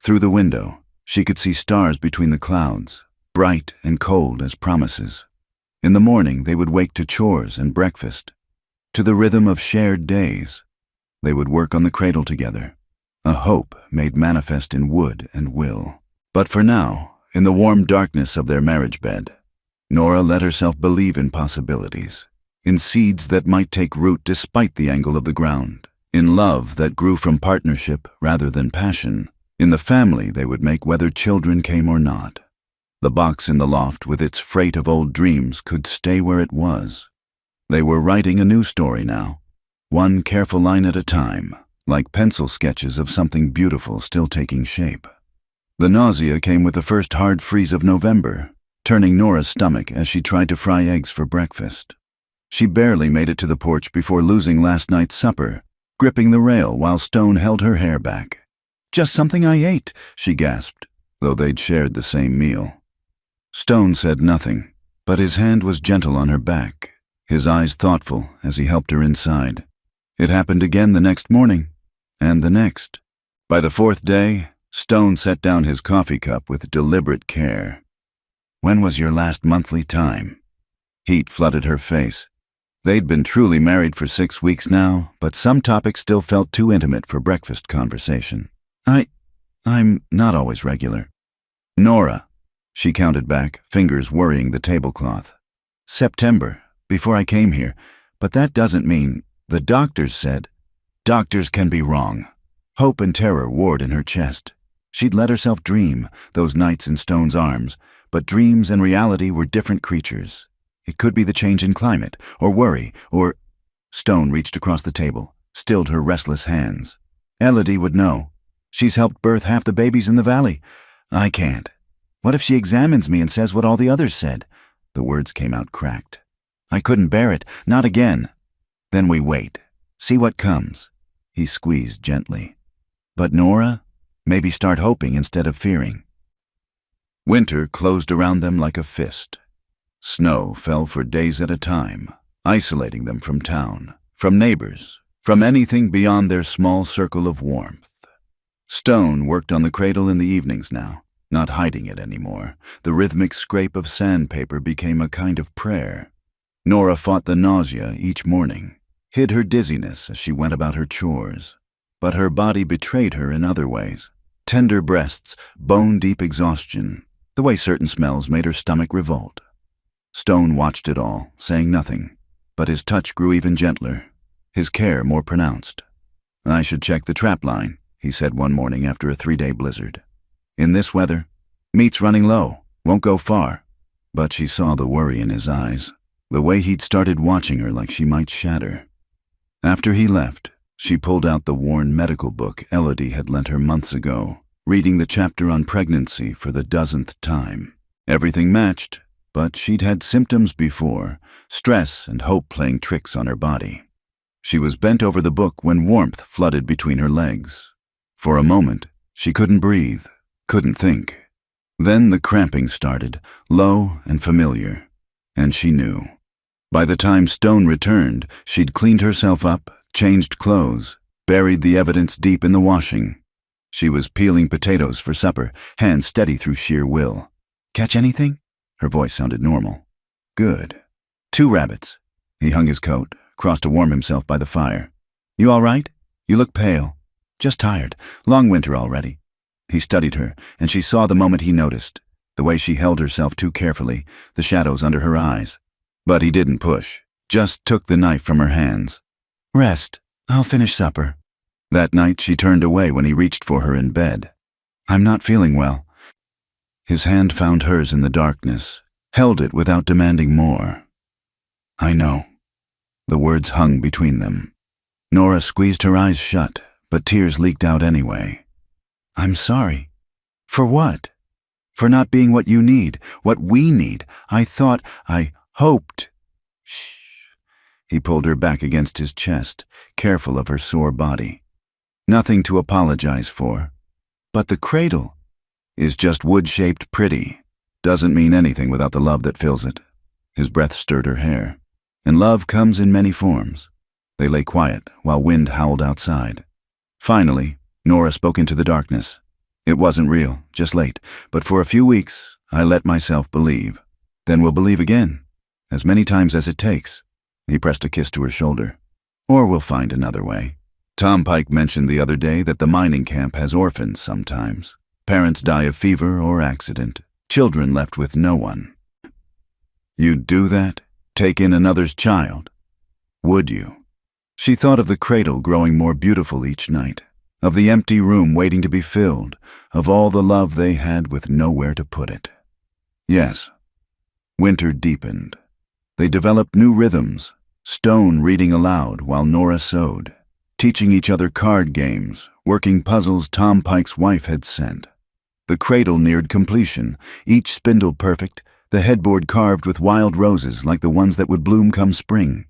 Speaker 1: Through the window, she could see stars between the clouds, bright and cold as promises. In the morning, they would wake to chores and breakfast, to the rhythm of shared days. They would work on the cradle together, a hope made manifest in wood and will. But for now, in the warm darkness of their marriage bed, Nora let herself believe in possibilities, in seeds that might take root despite the angle of the ground, in love that grew from partnership rather than passion, in the family they would make whether children came or not. The box in the loft with its freight of old dreams could stay where it was. They were writing a new story now, one careful line at a time, like pencil sketches of something beautiful still taking shape. The nausea came with the first hard freeze of November, turning Nora's stomach as she tried to fry eggs for breakfast. She barely made it to the porch before losing last night's supper, gripping the rail while Stone held her hair back. "Just something I ate," she gasped, though they'd shared the same meal. Stone said nothing, but his hand was gentle on her back, his eyes thoughtful as he helped her inside. It happened again the next morning, and the next. By the fourth day, Stone set down his coffee cup with deliberate care. "When was your last monthly time?" Heat flooded her face. They'd been truly married for 6 weeks now, but some topics still felt too intimate for breakfast conversation. I'm not always regular." "Nora," she counted back, fingers worrying the tablecloth. "September, before I came here, but that doesn't mean, the doctors said." "Doctors can be wrong." Hope and terror warred in her chest. She'd let herself dream, those nights in Stone's arms, but dreams and reality were different creatures. It could be the change in climate, or worry, or... Stone reached across the table, stilled her restless hands. "Elodie would know. She's helped birth half the babies in the valley. I can't. What if she examines me and says what all the others said?" The words came out cracked. "I couldn't bear it, not again." "Then we wait. See what comes." He squeezed gently. "But Nora, maybe start hoping instead of fearing." Winter closed around them like a fist. Snow fell for days at a time, isolating them from town, from neighbors, from anything beyond their small circle of warmth. Stone worked on the cradle in the evenings now, not hiding it anymore. The rhythmic scrape of sandpaper became a kind of prayer. Nora fought the nausea each morning, hid her dizziness as she went about her chores. But her body betrayed her in other ways. Tender breasts, bone-deep exhaustion, the way certain smells made her stomach revolt. Stone watched it all, saying nothing, but his touch grew even gentler, his care more pronounced. "I should check the trap line," he said one morning after a 3-day blizzard. "In this weather, meat's running low, won't go far." But she saw the worry in his eyes, the way he'd started watching her like she might shatter. After he left, she pulled out the worn medical book Elodie had lent her months ago, reading the chapter on pregnancy for the dozenth time. Everything matched, but she'd had symptoms before, stress and hope playing tricks on her body. She was bent over the book when warmth flooded between her legs. For a moment, she couldn't breathe, couldn't think. Then the cramping started, low and familiar, and she knew. By the time Stone returned, she'd cleaned herself up, changed clothes, buried the evidence deep in the washing. She was peeling potatoes for supper, hands steady through sheer will. "Catch anything?" Her voice sounded normal. "Good. 2 rabbits." He hung his coat, crossed to warm himself by the fire. "You all right? You look pale." "Just tired. Long winter already." He studied her, and she saw the moment he noticed, the way she held herself too carefully, the shadows under her eyes. But he didn't push, just took the knife from her hands. "Rest. I'll finish supper." That night she turned away when he reached for her in bed. "I'm not feeling well." His hand found hers in the darkness, held it without demanding more. "I know." The words hung between them. Nora squeezed her eyes shut, but tears leaked out anyway. "I'm sorry." "For what?" "For not being what you need, what we need. I hoped." "Shh." He pulled her back against his chest, careful of her sore body. "Nothing to apologize for. But the cradle is just wood-shaped pretty. Doesn't mean anything without the love that fills it." His breath stirred her hair. And love comes in many forms. They lay quiet while wind howled outside. Finally, Nora spoke into the darkness. "It wasn't real, just late, but for a few weeks, I let myself believe. Then we'll believe again, as many times as it takes." He pressed a kiss to her shoulder. "Or we'll find another way. Tom Pike mentioned the other day that the mining camp has orphans sometimes. Parents die of fever or accident, children left with no one. You'd do that? Take in another's child? Would you?" She thought of the cradle growing more beautiful each night, of the empty room waiting to be filled, of all the love they had with nowhere to put it. Yes. Winter deepened. They developed new rhythms, Stone reading aloud while Nora sewed, teaching each other card games, working puzzles Tom Pike's wife had sent. The cradle neared completion, each spindle perfect, the headboard carved with wild roses like the ones that would bloom come spring.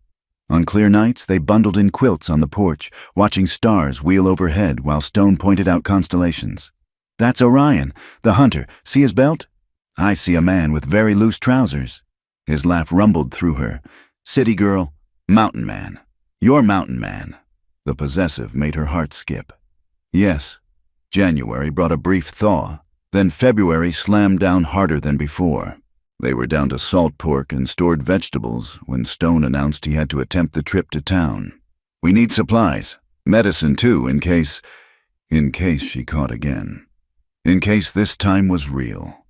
Speaker 1: On clear nights, they bundled in quilts on the porch, watching stars wheel overhead while Stone pointed out constellations. "That's Orion, the hunter. See his belt? I see a man with very loose trousers." His laugh rumbled through her. "City girl, mountain man. You're mountain man." The possessive made her heart skip. Yes, January brought a brief thaw, then February slammed down harder than before. They were down to salt pork and stored vegetables when Stone announced he had to attempt the trip to town. "We need supplies. Medicine, too, in case she caught again. In case this time was real."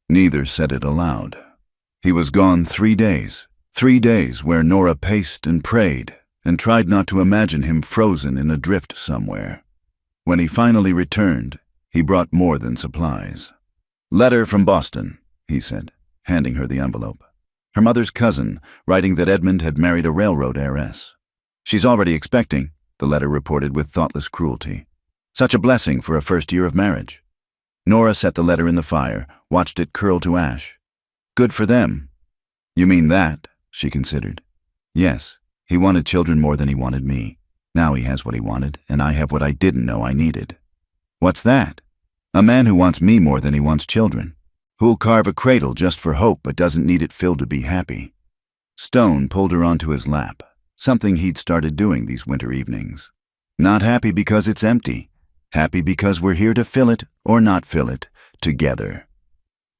Speaker 1: Neither said it aloud. He was gone 3 days. 3 days where Nora paced and prayed and tried not to imagine him frozen in a drift somewhere. When he finally returned, he brought more than supplies. "Letter from Boston," he said, handing her the envelope. Her mother's cousin, writing that Edmund had married a railroad heiress. "She's already expecting," the letter reported with thoughtless cruelty. "Such a blessing for a first year of marriage." Nora set the letter in the fire, watched it curl to ash. "Good for them." "You mean that?" she considered. "Yes, he wanted children more than he wanted me. Now he has what he wanted, and I have what I didn't know I needed." "What's that?" "A man who wants me more than he wants children. Who'll carve a cradle just for hope but doesn't need it filled to be happy." Stone pulled her onto his lap, something he'd started doing these winter evenings. "Not happy because it's empty. Happy because we're here to fill it, or not fill it, together."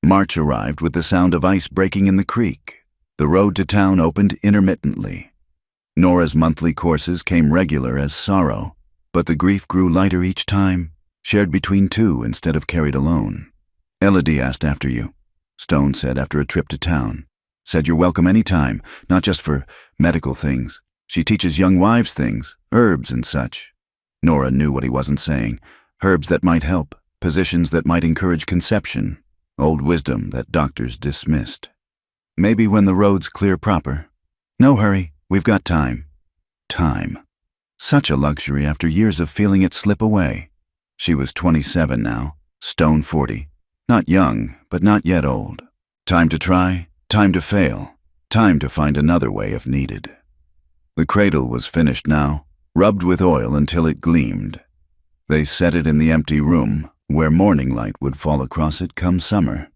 Speaker 1: March arrived with the sound of ice breaking in the creek. The road to town opened intermittently. Nora's monthly courses came regular as sorrow, but the grief grew lighter each time, shared between two instead of carried alone. "Elodie asked after you," Stone said after a trip to town. "Said you're welcome any time, not just for medical things. She teaches young wives things, herbs and such." Nora knew what he wasn't saying. Herbs that might help, positions that might encourage conception, old wisdom that doctors dismissed. "Maybe when the road's clear proper." "No hurry, we've got time." Time. Such a luxury after years of feeling it slip away. She was 27 now, Stone 40. Not young, but not yet old. Time to try, time to fail, time to find another way if needed. The cradle was finished now, rubbed with oil until it gleamed. They set it in the empty room, where morning light would fall across it come summer.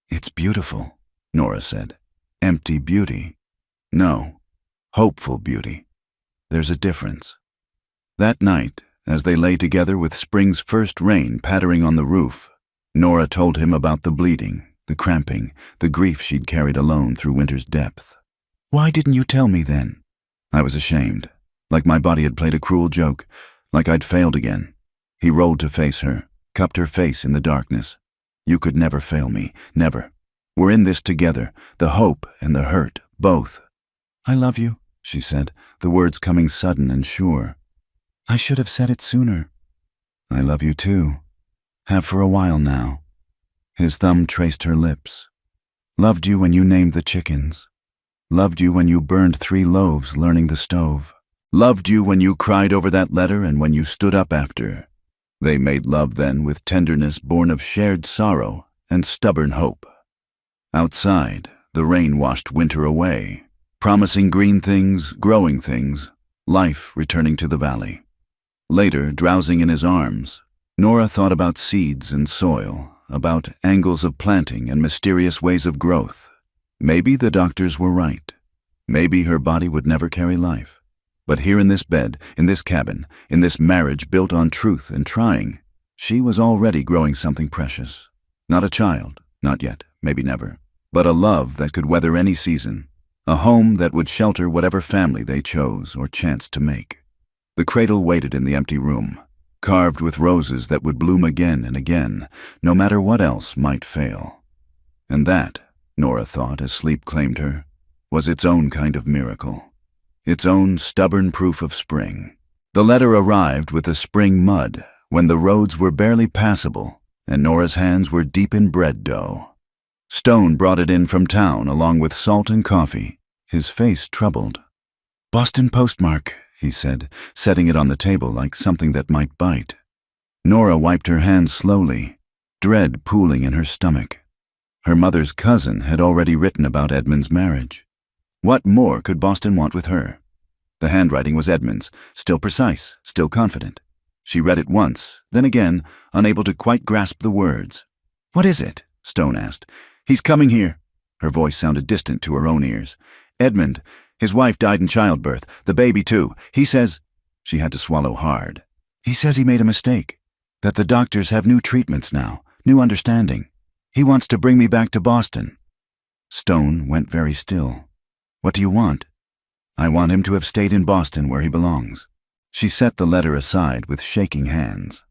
Speaker 1: "It's beautiful," Nora said. "Empty beauty. No, hopeful beauty. There's a difference." That night, as they lay together with spring's first rain pattering on the roof, Nora told him about the bleeding, the cramping, the grief she'd carried alone through winter's depth. "Why didn't you tell me then?" "I was ashamed, like my body had played a cruel joke, like I'd failed again." He rolled to face her, cupped her face in the darkness. "You could never fail me, never. We're in this together, the hope and the hurt, both." "I love you," she said, the words coming sudden and sure. "I should have said it sooner." "I love you too. Have for a while now." His thumb traced her lips. "Loved you when you named the chickens. Loved you when you burned 3 loaves learning the stove. Loved you when you cried over that letter and when you stood up after." They made love then with tenderness born of shared sorrow and stubborn hope. Outside, the rain washed winter away, promising green things, growing things, life returning to the valley. Later, drowsing in his arms, Nora thought about seeds and soil, about angles of planting and mysterious ways of growth. Maybe the doctors were right. Maybe her body would never carry life. But here in this bed, in this cabin, in this marriage built on truth and trying, she was already growing something precious. Not a child, not yet, maybe never, but a love that could weather any season, a home that would shelter whatever family they chose or chanced to make. The cradle waited in the empty room, carved with roses that would bloom again and again, no matter what else might fail. And that, Nora thought as sleep claimed her, was its own kind of miracle, its own stubborn proof of spring. The letter arrived with the spring mud when the roads were barely passable and Nora's hands were deep in bread dough. Stone brought it in from town along with salt and coffee, his face troubled. "Boston postmark, he said, setting it on the table like something that might bite. Nora wiped her hands slowly, dread pooling in her stomach. Her mother's cousin had already written about Edmund's marriage. What more could Boston want with her? The handwriting was Edmund's, still precise, still confident. She read it once, then again, unable to quite grasp the words. "What is it?" Stone asked. "He's coming here." Her voice sounded distant to her own ears. "Edmund, his wife died in childbirth, the baby too. He says—" She had to swallow hard. "He says he made a mistake, that the doctors have new treatments now, new understanding. He wants to bring me back to Boston." Stone went very still. "What do you want?" "I want him to have stayed in Boston where he belongs." She set the letter aside with shaking hands.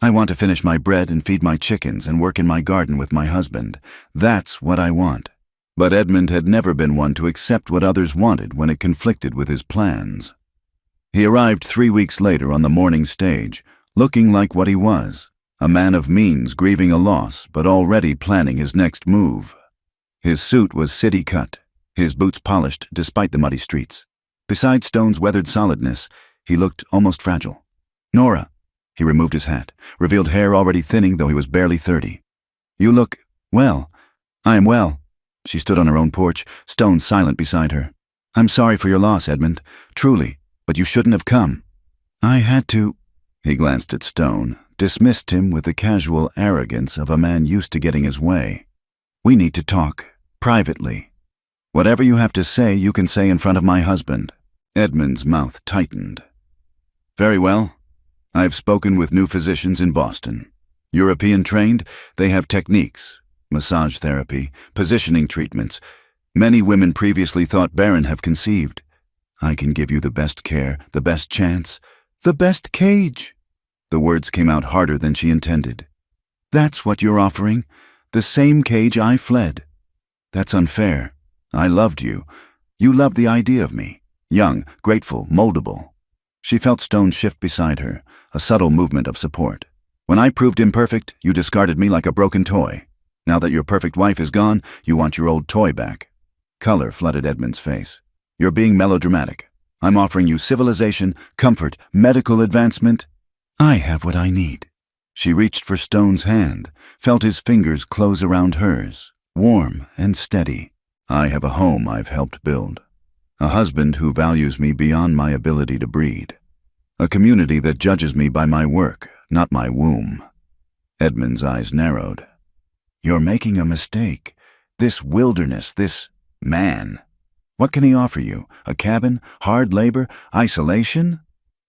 Speaker 1: "I want to finish my bread and feed my chickens and work in my garden with my husband. That's what I want." But Edmund had never been one to accept what others wanted when it conflicted with his plans. He arrived 3 weeks later on the morning stage, looking like what he was, a man of means grieving a loss but already planning his next move. His suit was city-cut, his boots polished despite the muddy streets. Beside Stone's weathered solidness, he looked almost fragile. "Nora." He removed his hat, revealed hair already thinning though he was barely 30. "You look well." "I am well." She stood on her own porch, Stone silent beside her. "I'm sorry for your loss, Edmund, truly, but you shouldn't have come." "I had to—" He glanced at Stone, dismissed him with the casual arrogance of a man used to getting his way. "We need to talk, privately. Whatever you have to say, you can say in front of my husband." Edmund's mouth tightened. "Very well. I've spoken with new physicians in Boston. European trained, they have techniques, massage therapy, positioning treatments. Many women previously thought barren have conceived. I can give you the best care, the best chance, the best cage." The words came out harder than she intended. "That's what you're offering, the same cage I fled. That's unfair. I loved you. You loved the idea of me, young, grateful, moldable." She felt Stone shift beside her, a subtle movement of support. "When I proved imperfect, you discarded me like a broken toy. Now that your perfect wife is gone, you want your old toy back." Color flooded Edmund's face. "You're being melodramatic. I'm offering you civilization, comfort, medical advancement. I have what I need." She reached for Stone's hand, felt his fingers close around hers, warm and steady. "I have a home I've helped build. A husband who values me beyond my ability to breed. A community that judges me by my work, not my womb." Edmund's eyes narrowed. "You're making a mistake. This wilderness, this man. What can he offer you? A cabin? Hard labor? Isolation?"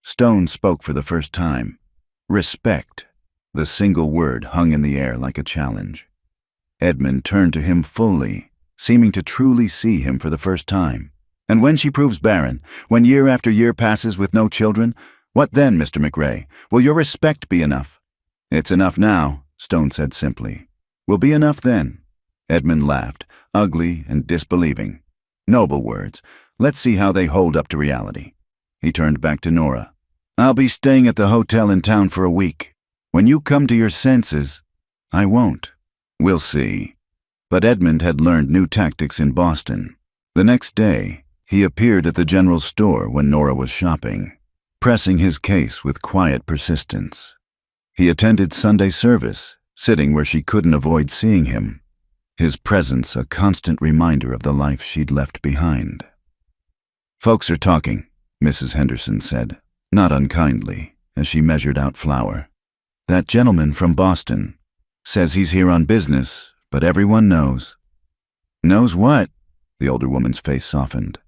Speaker 1: Stone spoke for the first time. "Respect." The single word hung in the air like a challenge. Edmund turned to him fully, seeming to truly see him for the first time. "And when she proves barren, when year after year passes with no children, what then, Mr. McRae? Will your respect be enough?" "It's enough now," Stone said simply. "Will be enough then." Edmund laughed, ugly and disbelieving. "Noble words. Let's see how they hold up to reality." He turned back to Nora. "I'll be staying at the hotel in town for a week. When you come to your senses—" "I won't." "We'll see." But Edmund had learned new tactics in Boston. The next day, he appeared at the general store when Nora was shopping, pressing his case with quiet persistence. He attended Sunday service, sitting where she couldn't avoid seeing him, his presence a constant reminder of the life she'd left behind. "Folks are talking," Mrs. Henderson said, not unkindly, as she measured out flour. "That gentleman from Boston says he's here on business, but everyone knows." "Knows what?" The older woman's face softened.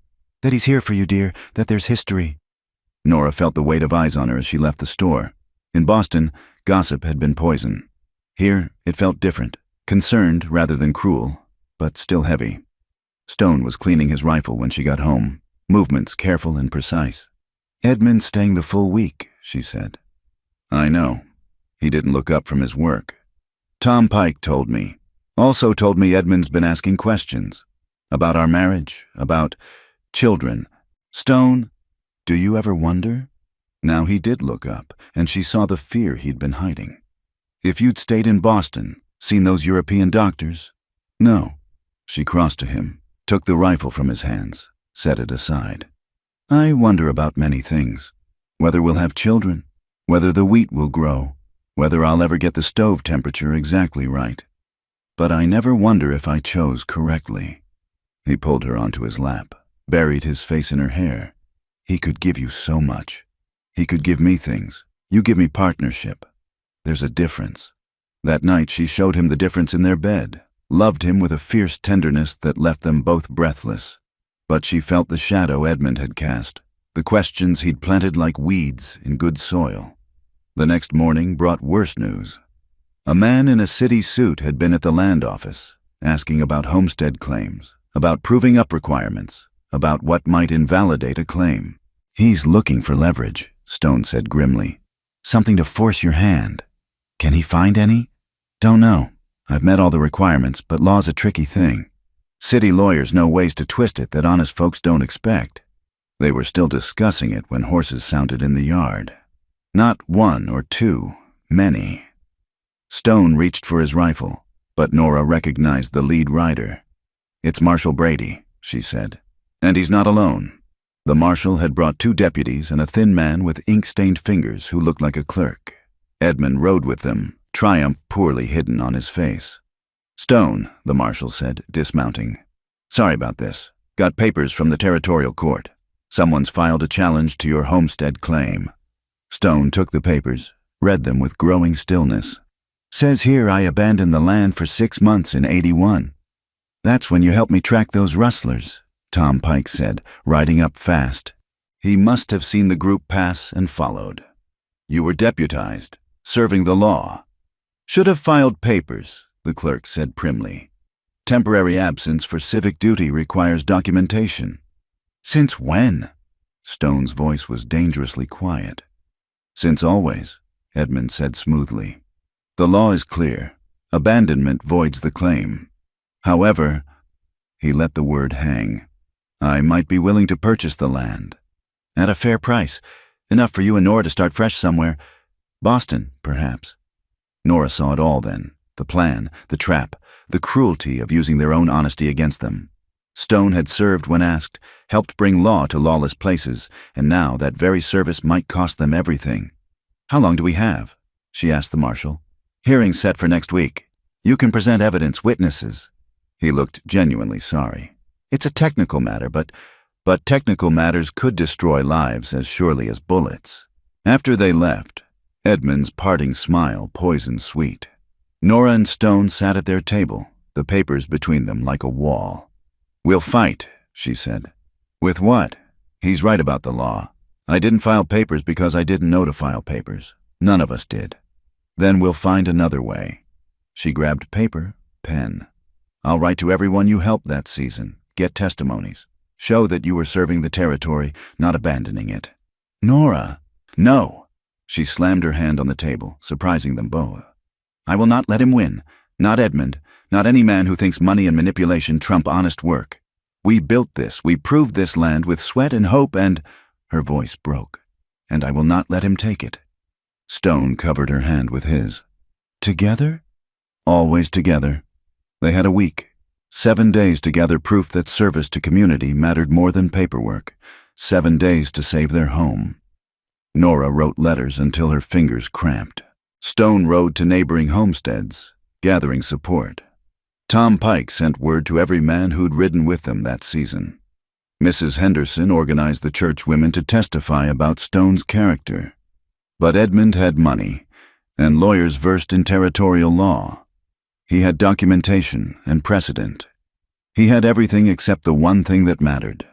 Speaker 1: "That he's here for you, dear, that there's history." Nora felt the weight of eyes on her as she left the store. In Boston, gossip had been poison. Here, it felt different, concerned rather than cruel, but still heavy. Stone was cleaning his rifle when she got home, movements careful and precise. "Edmund's staying the full week," she said. "I know." He didn't look up from his work. "Tom Pike told me. Also told me Edmund's been asking questions. About our marriage, about children. Stone, do you ever wonder?" Now he did look up, and she saw the fear he'd been hiding. "If you'd stayed in Boston, seen those European doctors?" "No." She crossed to him, took the rifle from his hands, set it aside. I wonder about many things. Whether we'll have children, whether the wheat will grow, whether I'll ever get the stove temperature exactly right. But I never wonder if I chose correctly." He pulled her onto his lap, buried his face in her hair. "He could give you so much. He could give me things. You give me partnership. There's a difference." That night she showed him the difference in their bed, loved him with a fierce tenderness that left them both breathless. But she felt the shadow Edmund had cast, the questions he'd planted like weeds in good soil. The next morning brought worse news. A man in a city suit had been at the land office, asking about homestead claims, about proving up requirements, about what might invalidate a claim. "He's looking for leverage," Stone said grimly. "Something to force your hand. Can he find any?" "Don't know. I've met all the requirements, but law's a tricky thing. City lawyers know ways to twist it that honest folks don't expect." They were still discussing it when horses sounded in the yard. Not one or two, many. Stone reached for his rifle, but Nora recognized the lead rider. "It's Marshal Brady," she said. "And he's not alone." The marshal had brought 2 deputies and a thin man with ink-stained fingers who looked like a clerk. Edmund rode with them, triumph poorly hidden on his face. "Stone," the marshal said, dismounting. "Sorry about this. Got papers from the territorial court. Someone's filed a challenge to your homestead claim." Stone took the papers, read them with growing stillness. "Says here I abandoned the land for 6 months in '81. That's when you helped me track those rustlers," Tom Pike said, riding up fast. He must have seen the group pass and followed. "You were deputized, serving the law." "Should have filed papers," the clerk said primly. "Temporary absence for civic duty requires documentation." "Since when?" Stone's voice was dangerously quiet. "Since always," Edmund said smoothly. "The law is clear. Abandonment voids the claim. However," he let the word hang, "I might be willing to purchase the land. At a fair price. Enough for you and Nora to start fresh somewhere. Boston, perhaps." Nora saw it all then. The plan, the trap, the cruelty of using their own honesty against them. Stone had served when asked, helped bring law to lawless places, and now that very service might cost them everything. "How long do we have?" she asked the marshal. "Hearing set for next week. You can present evidence, witnesses." He looked genuinely sorry. "It's a technical matter, but technical matters could destroy lives as surely as bullets." After they left, Edmund's parting smile poisoned sweet. Nora and Stone sat at their table, the papers between them like a wall. "We'll fight," she said. "With what?" "He's right about the law. I didn't file papers because I didn't know to file papers. None of us did. Then we'll find another way." She grabbed paper, pen. "I'll write to everyone you helped that season, get testimonies. Show that you were serving the territory, not abandoning it." "Nora!" "No!" She slammed her hand on the table, surprising them both. "I will not let him win. Not Edmund. Not any man who thinks money and manipulation trump honest work. We built this, we proved this land with sweat and hope and—" Her voice broke. "And I will not let him take it." Stone covered her hand with his. "Together?" "Always together." They had a week. 7 days to gather proof that service to community mattered more than paperwork. 7 days to save their home. Nora wrote letters until her fingers cramped. Stone rode to neighboring homesteads, gathering support. Tom Pike sent word to every man who'd ridden with them that season. Mrs. Henderson organized the church women to testify about Stone's character. But Edmund had money, and lawyers versed in territorial law. He had documentation and precedent. He had everything except the one thing that mattered,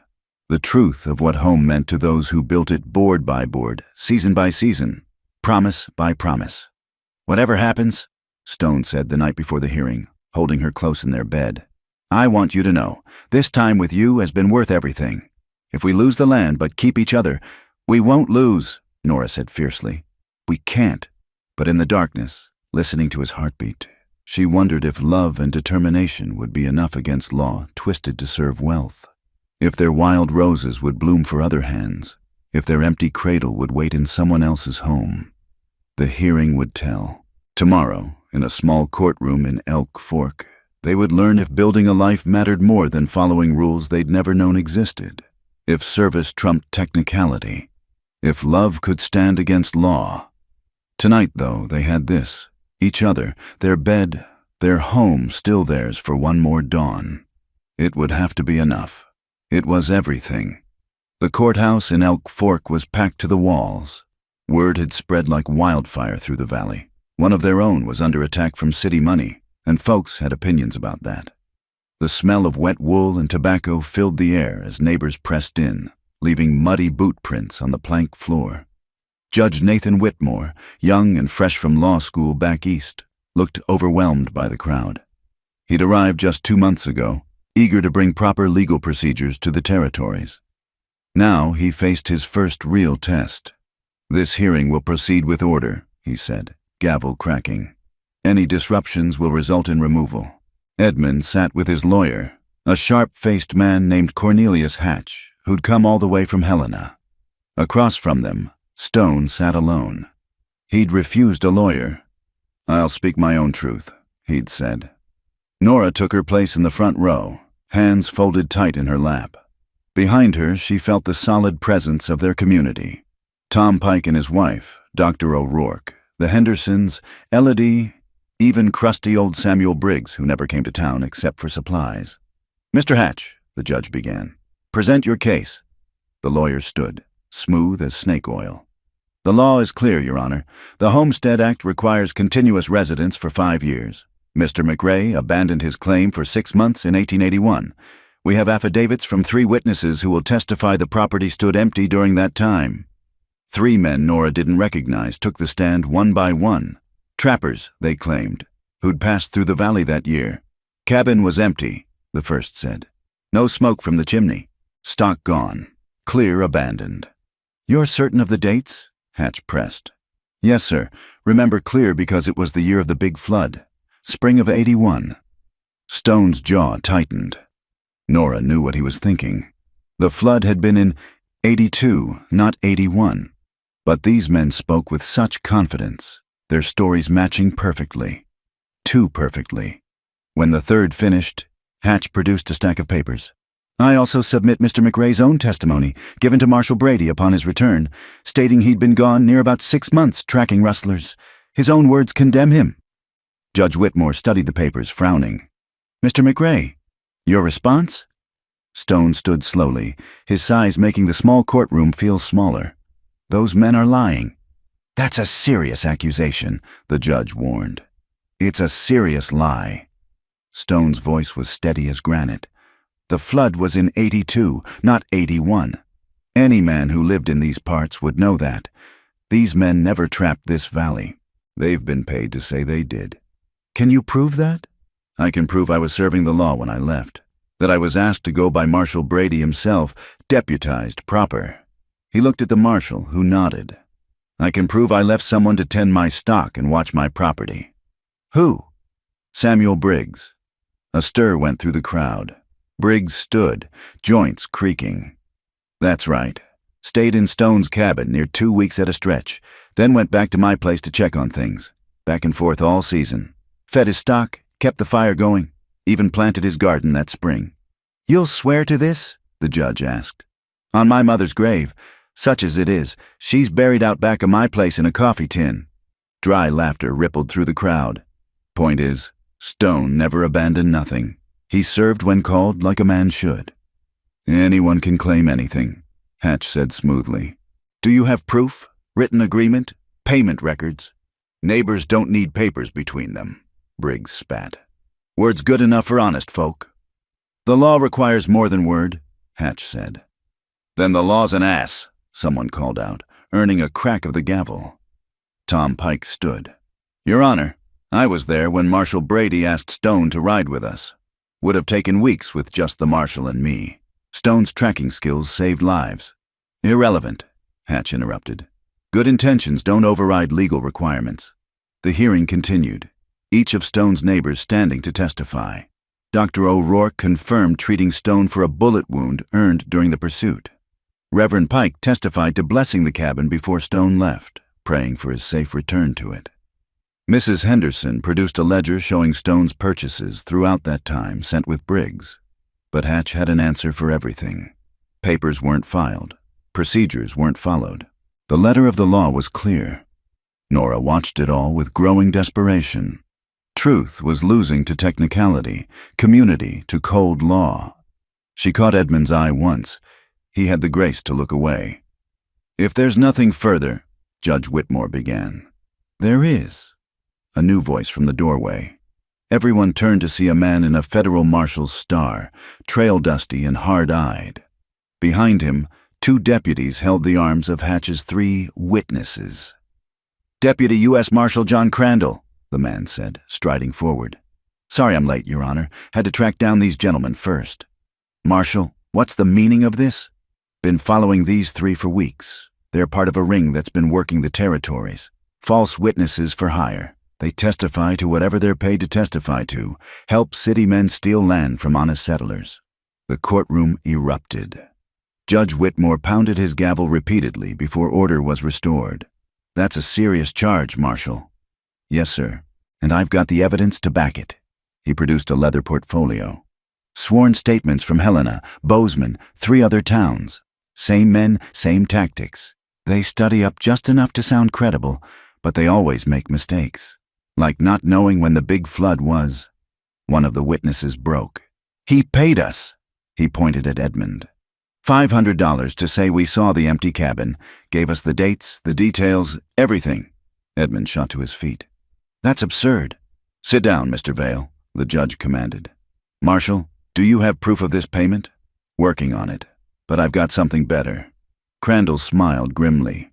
Speaker 1: the truth of what home meant to those who built it board by board, season by season, promise by promise. "Whatever happens," Stone said the night before the hearing, holding her close in their bed, "I want you to know, this time with you has been worth everything. If we lose the land but keep each other, we won't lose," Nora said fiercely. "We can't." But in the darkness, listening to his heartbeat, she wondered if love and determination would be enough against law twisted to serve wealth. If their wild roses would bloom for other hands, if their empty cradle would wait in someone else's home. The hearing would tell. Tomorrow, in a small courtroom in Elk Fork, they would learn if building a life mattered more than following rules they'd never known existed. If service trumped technicality. If love could stand against law. Tonight, though, they had this. Each other, their bed, their home still theirs for one more dawn. It would have to be enough. It was everything. The courthouse in Elk Fork was packed to the walls. Word had spread like wildfire through the valley. One of their own was under attack from city money, and folks had opinions about that. The smell of wet wool and tobacco filled the air as neighbors pressed in, leaving muddy boot prints on the plank floor. Judge Nathan Whitmore, young and fresh from law school back east, looked overwhelmed by the crowd. He'd arrived just 2 months ago, eager to bring proper legal procedures to the territories. Now he faced his first real test. "This hearing will proceed with order," he said, gavel cracking. "Any disruptions will result in removal." Edmund sat with his lawyer, a sharp-faced man named Cornelius Hatch, who'd come all the way from Helena. Across from them, Stone sat alone. He'd refused a lawyer. "I'll speak my own truth," he'd said. Nora took her place in the front row, hands folded tight in her lap. Behind her, she felt the solid presence of their community. Tom Pike and his wife, Dr. O'Rourke, the Hendersons, Elodie, even crusty old Samuel Briggs, who never came to town except for supplies. "Mr. Hatch," the judge began, "present your case." The lawyer stood, smooth as snake oil. "The law is clear, Your Honor. The Homestead Act requires continuous residence for 5 years. Mr. McRae abandoned his claim for 6 months in 1881. We have affidavits from 3 witnesses who will testify the property stood empty during that time." 3 men Nora didn't recognize took the stand one by one. Trappers, they claimed, who'd passed through the valley that year. "Cabin was empty," the first said. "No smoke from the chimney. Stock gone. Clear abandoned." "You're certain of the dates?" Hatch pressed. "Yes, sir. Remember clear because it was the year of the big flood. Spring of 81. Stone's jaw tightened. Nora knew what he was thinking. The flood had been in 82, not 81. But these men spoke with such confidence, their stories matching perfectly. Too perfectly. When the third finished, Hatch produced a stack of papers. "I also submit Mr. McRae's own testimony, given to Marshal Brady upon his return, stating he'd been gone near about 6 months tracking rustlers. His own words condemn him." Judge Whitmore studied the papers, frowning. "Mr. McRae, your response?" Stone stood slowly, his size making the small courtroom feel smaller. "Those men are lying." "That's a serious accusation," the judge warned. "It's a serious lie." Stone's voice was steady as granite. "The flood was in 82, not 81. Any man who lived in these parts would know that. These men never trapped this valley. They've been paid to say they did." "Can you prove that?" "I can prove I was serving the law when I left. That I was asked to go by Marshal Brady himself, deputized proper." He looked at the marshal, who nodded. "I can prove I left someone to tend my stock and watch my property." "Who?" "Samuel Briggs." A stir went through the crowd. Briggs stood, joints creaking. "That's right. Stayed in Stone's cabin near 2 weeks at a stretch, then went back to my place to check on things. Back and forth all season. Fed his stock, kept the fire going, even planted his garden that spring." "You'll swear to this?" the judge asked. "On my mother's grave, such as it is, she's buried out back of my place in a coffee tin." Dry laughter rippled through the crowd. "Point is, Stone never abandoned nothing. He served when called like a man should." "Anyone can claim anything," Hatch said smoothly. "Do you have proof? Written agreement? Payment records?" "Neighbors don't need papers between them," Briggs spat. "Word's good enough for honest folk." "The law requires more than word," Hatch said. "Then the law's an ass," someone called out, earning a crack of the gavel. Tom Pike stood. "Your Honor, I was there when Marshal Brady asked Stone to ride with us. Would have taken weeks with just the marshal and me. Stone's tracking skills saved lives." "Irrelevant," Hatch interrupted. "Good intentions don't override legal requirements." The hearing continued, each of Stone's neighbors standing to testify. Dr. O'Rourke confirmed treating Stone for a bullet wound earned during the pursuit. Reverend Pike testified to blessing the cabin before Stone left, praying for his safe return to it. Mrs. Henderson produced a ledger showing Stone's purchases throughout that time sent with Briggs, but Hatch had an answer for everything. Papers weren't filed. Procedures weren't followed. The letter of the law was clear. Nora watched it all with growing desperation. Truth was losing to technicality, community to cold law. She caught Edmund's eye once. He had the grace to look away. "If there's nothing further," Judge Whitmore began. "There is." A new voice from the doorway. Everyone turned to see a man in a federal marshal's star, trail-dusty and hard-eyed. Behind him, 2 deputies held the arms of Hatch's 3 witnesses. "Deputy U.S. Marshal John Crandall," the man said, striding forward. "Sorry I'm late, Your Honor. Had to track down these gentlemen first." "Marshal, what's the meaning of this?" "Been following these 3 for weeks. They're part of a ring that's been working the territories. False witnesses for hire. They testify to whatever they're paid to testify to, help city men steal land from honest settlers." The courtroom erupted. Judge Whitmore pounded his gavel repeatedly before order was restored. "That's a serious charge, Marshal." "Yes, sir, and I've got the evidence to back it." He produced a leather portfolio. "Sworn statements from Helena, Bozeman, 3 other towns. Same men, same tactics. They study up just enough to sound credible, but they always make mistakes. Like not knowing when the big flood was." One of the witnesses broke. "He paid us." He pointed at Edmund. $500 to say we saw the empty cabin, gave us the dates, the details, everything." Edmund shot to his feet. "That's absurd." "Sit down, Mr. Vale," the judge commanded. "Marshal, do you have proof of this payment?" "Working on it, but I've got something better." Crandall smiled grimly.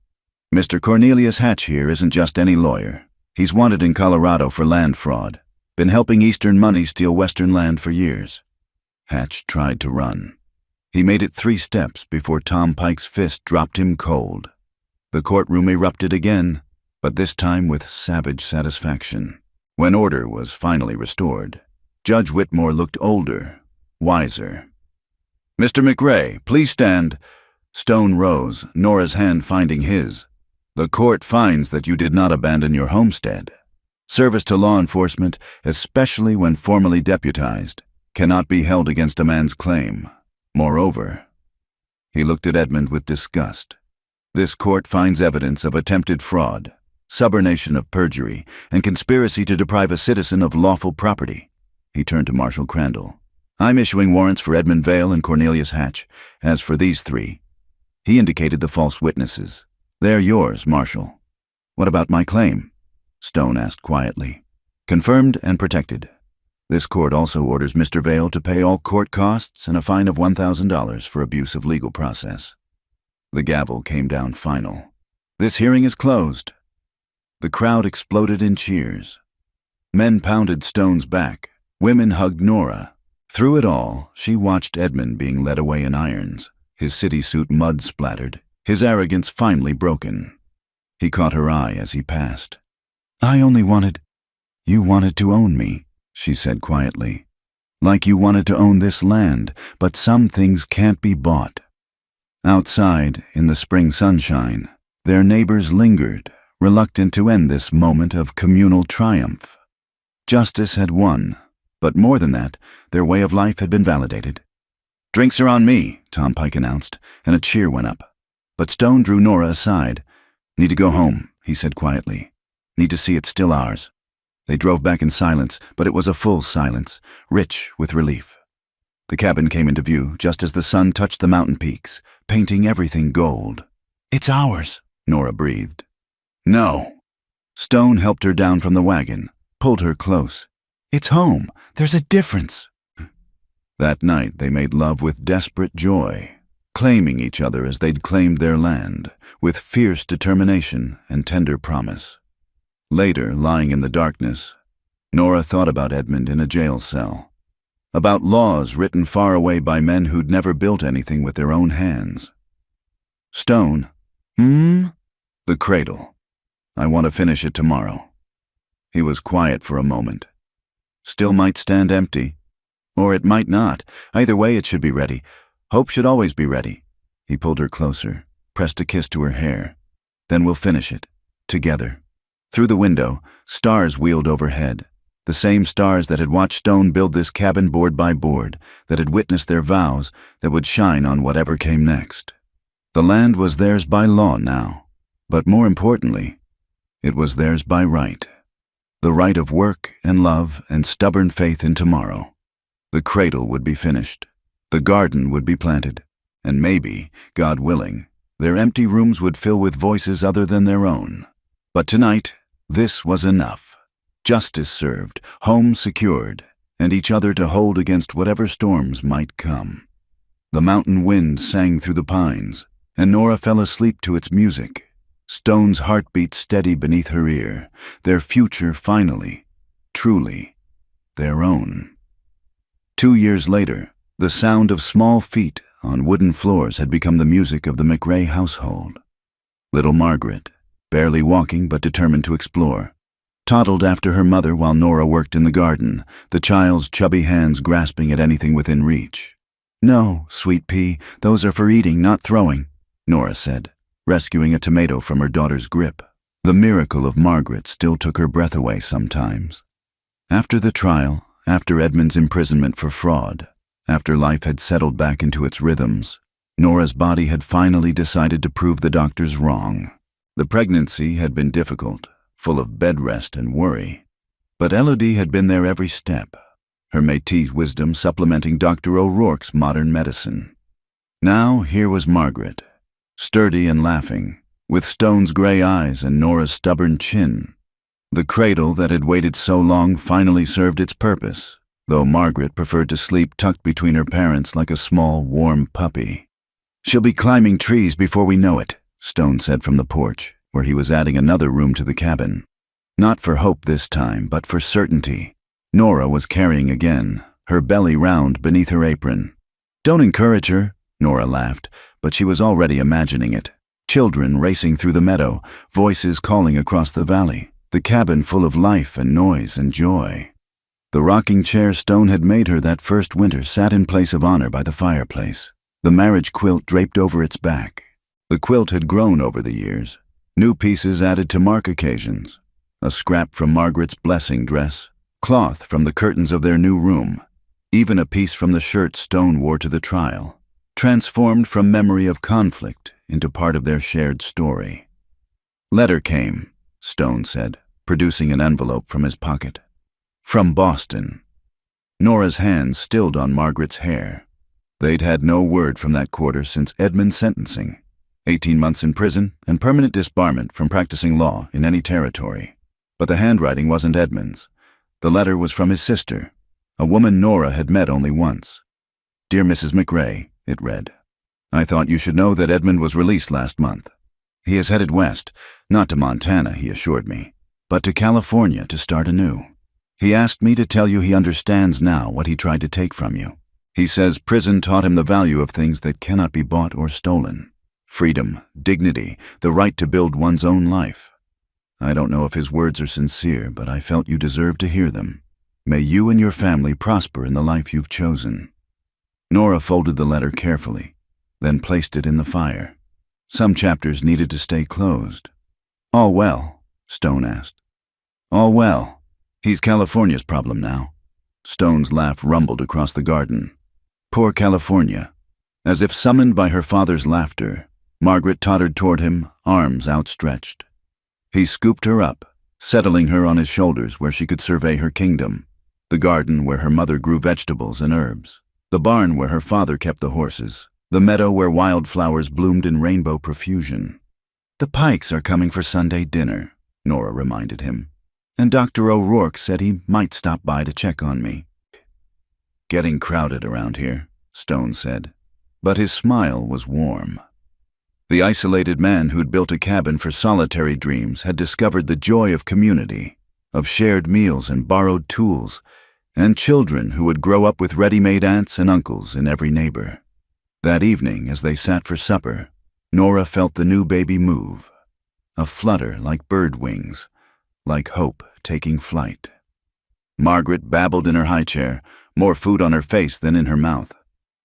Speaker 1: "Mr. Cornelius Hatch here isn't just any lawyer. He's wanted in Colorado for land fraud. Been helping Eastern money steal Western land for years." Hatch tried to run. He made it 3 steps before Tom Pike's fist dropped him cold. The courtroom erupted again, but this time with savage satisfaction. When order was finally restored, Judge Whitmore looked older, wiser. "Mr. McRae, please stand." Stone rose, Nora's hand finding his. "The court finds that you did not abandon your homestead. Service to law enforcement, especially when formally deputized, cannot be held against a man's claim. Moreover," he looked at Edmund with disgust, "this court finds evidence of attempted fraud, subornation of perjury, and conspiracy to deprive a citizen of lawful property." He turned to Marshal Crandall. "I'm issuing warrants for Edmund Vale and Cornelius Hatch. As for these 3, he indicated the false witnesses. They're yours, Marshal." "What about my claim?" Stone asked quietly. "Confirmed and protected. This court also orders Mr. Vale to pay all court costs and a fine of $1,000 for abuse of legal process." The gavel came down final. "This hearing is closed." The crowd exploded in cheers. Men pounded Stone's back. Women hugged Nora. Through it all, she watched Edmund being led away in irons, his city suit mud-splattered, his arrogance finally broken. He caught her eye as he passed. "I only wanted—" "You wanted to own me," she said quietly. "Like you wanted to own this land, but some things can't be bought." Outside, in the spring sunshine, their neighbors lingered, reluctant to end this moment of communal triumph. Justice had won, but more than that, their way of life had been validated. "Drinks are on me," Tom Pike announced, and a cheer went up. But Stone drew Nora aside. "Need to go home," he said quietly. "Need to see it's still ours." They drove back in silence, but it was a full silence, rich with relief. The cabin came into view just as the sun touched the mountain peaks, painting everything gold. "It's ours," Nora breathed. "No." Stone helped her down from the wagon, pulled her close. "It's home. There's a difference." That night they made love with desperate joy, claiming each other as they'd claimed their land, with fierce determination and tender promise. Later, lying in the darkness, Nora thought about Edmund in a jail cell, about laws written far away by men who'd never built anything with their own hands. "Stone." "The cradle. I want to finish it tomorrow." He was quiet for a moment. "Still might stand empty. Or it might not. Either way, it should be ready. Hope should always be ready." He pulled her closer, pressed a kiss to her hair. "Then we'll finish it. Together." Through the window, stars wheeled overhead. The same stars that had watched Stone build this cabin board by board, that had witnessed their vows, that would shine on whatever came next. The land was theirs by law now, but more importantly, it was theirs by right. The right of work and love and stubborn faith in tomorrow. The cradle would be finished. The garden would be planted. And maybe, God willing, their empty rooms would fill with voices other than their own. But tonight, this was enough. Justice served, home secured, and each other to hold against whatever storms might come. The mountain wind sang through the pines, and Nora fell asleep to its music. Stone's heartbeat steady beneath her ear, their future finally, truly, their own. 2 years later, the sound of small feet on wooden floors had become the music of the McRae household. Little Margaret, barely walking but determined to explore, toddled after her mother while Nora worked in the garden, the child's chubby hands grasping at anything within reach. "No, sweet pea, those are for eating, not throwing," Nora said, rescuing a tomato from her daughter's grip. The miracle of Margaret still took her breath away sometimes. After the trial, after Edmund's imprisonment for fraud, after life had settled back into its rhythms, Nora's body had finally decided to prove the doctors wrong. The pregnancy had been difficult, full of bed rest and worry, but Elodie had been there every step, her métis wisdom supplementing Dr. O'Rourke's modern medicine. Now here was Margaret, sturdy and laughing, with Stone's gray eyes and Nora's stubborn chin. The cradle that had waited so long finally served its purpose, though Margaret preferred to sleep tucked between her parents like a small, warm puppy. "She'll be climbing trees before we know it," Stone said from the porch, where he was adding another room to the cabin. Not for hope this time, but for certainty. Nora was carrying again, her belly round beneath her apron. "Don't encourage her," Nora laughed, but she was already imagining it. Children racing through the meadow, voices calling across the valley, the cabin full of life and noise and joy. The rocking chair Stone had made her that first winter sat in place of honor by the fireplace, the marriage quilt draped over its back. The quilt had grown over the years, new pieces added to mark occasions, a scrap from Margaret's blessing dress, cloth from the curtains of their new room, even a piece from the shirt Stone wore to the trial, transformed from memory of conflict into part of their shared story. "Letter came," Stone said, producing an envelope from his pocket. "From Boston." Nora's hands stilled on Margaret's hair. They'd had no word from that quarter since Edmund's sentencing, 18 months in prison and permanent disbarment from practicing law in any territory. But the handwriting wasn't Edmund's. The letter was from his sister, a woman Nora had met only once. "Dear Mrs. McRae," it read, "I thought you should know that Edmund was released last month. He is headed west, not to Montana, he assured me, but to California to start anew. He asked me to tell you he understands now what he tried to take from you. He says prison taught him the value of things that cannot be bought or stolen. Freedom, dignity, the right to build one's own life. I don't know if his words are sincere, but I felt you deserved to hear them. May you and your family prosper in the life you've chosen." Nora folded the letter carefully, then placed it in the fire. Some chapters needed to stay closed. "All well?" Stone asked. "All well. He's California's problem now." Stone's laugh rumbled across the garden. "Poor California." As if summoned by her father's laughter, Margaret tottered toward him, arms outstretched. He scooped her up, settling her on his shoulders where she could survey her kingdom, the garden where her mother grew vegetables and herbs, the barn where her father kept the horses, the meadow where wildflowers bloomed in rainbow profusion. "The Pikes are coming for Sunday dinner," Nora reminded him, "and Dr. O'Rourke said he might stop by to check on me." "Getting crowded around here," Stone said, but his smile was warm. The isolated man who'd built a cabin for solitary dreams had discovered the joy of community, of shared meals and borrowed tools, and children who would grow up with ready-made aunts and uncles in every neighbor. That evening, as they sat for supper, Nora felt the new baby move, a flutter like bird wings, like hope taking flight. Margaret babbled in her high chair, more food on her face than in her mouth.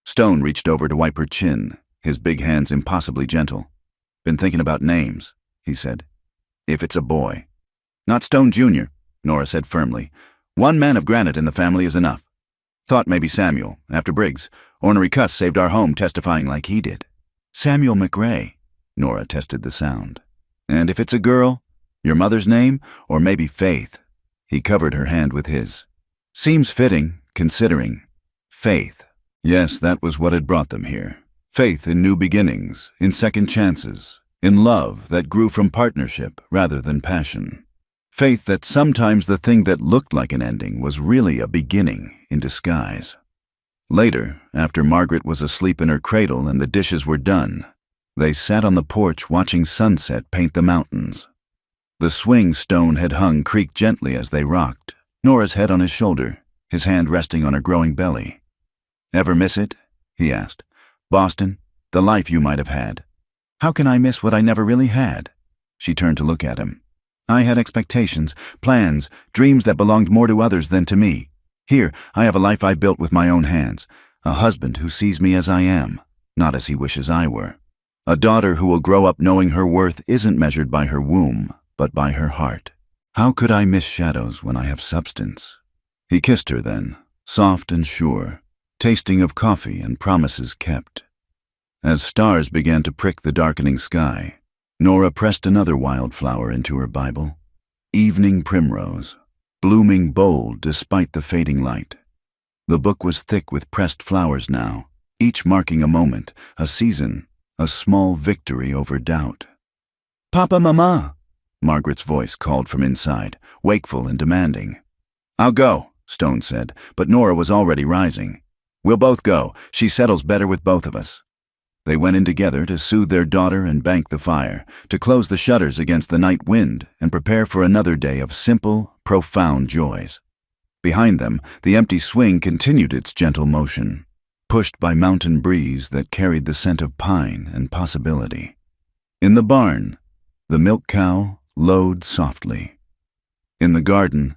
Speaker 1: Stone reached over to wipe her chin, his big hands impossibly gentle. "Been thinking about names," he said. "If it's a boy." "Not Stone Jr.," Nora said firmly. One man of granite in the family is enough. Thought maybe Samuel, after Briggs. Ornery cuss saved our home testifying like he did. Samuel McRae. Nora tested the sound. And if it's a girl, your mother's name, or maybe Faith. He covered her hand with his. Seems fitting, considering. Faith. Yes, that was what had brought them here. Faith in new beginnings, in second chances, in love that grew from partnership rather than passion. Faith that sometimes the thing that looked like an ending was really a beginning in disguise. Later, after Margaret was asleep in her cradle and the dishes were done, they sat on the porch watching sunset paint the mountains. The swing Stone had hung creaked gently as they rocked, Nora's head on his shoulder, his hand resting on her growing belly. "Ever miss it?" he asked. "Boston, the life you might have had." "How can I miss what I never really had?" She turned to look at him. "I had expectations, plans, dreams that belonged more to others than to me. Here, I have a life I built with my own hands, a husband who sees me as I am, not as he wishes I were. A daughter who will grow up knowing her worth isn't measured by her womb, but by her heart. How could I miss shadows when I have substance?" He kissed her then, soft and sure, tasting of coffee and promises kept. As stars began to prick the darkening sky, Nora pressed another wildflower into her Bible. Evening primrose, blooming bold despite the fading light. The book was thick with pressed flowers now, each marking a moment, a season, a small victory over doubt. "Papa, Mama," Margaret's voice called from inside, wakeful and demanding. "I'll go," Stone said, but Nora was already rising. "We'll both go. She settles better with both of us." They went in together to soothe their daughter and bank the fire, to close the shutters against the night wind and prepare for another day of simple, profound joys. Behind them, the empty swing continued its gentle motion, pushed by mountain breeze that carried the scent of pine and possibility. In the barn, the milk cow lowed softly. In the garden,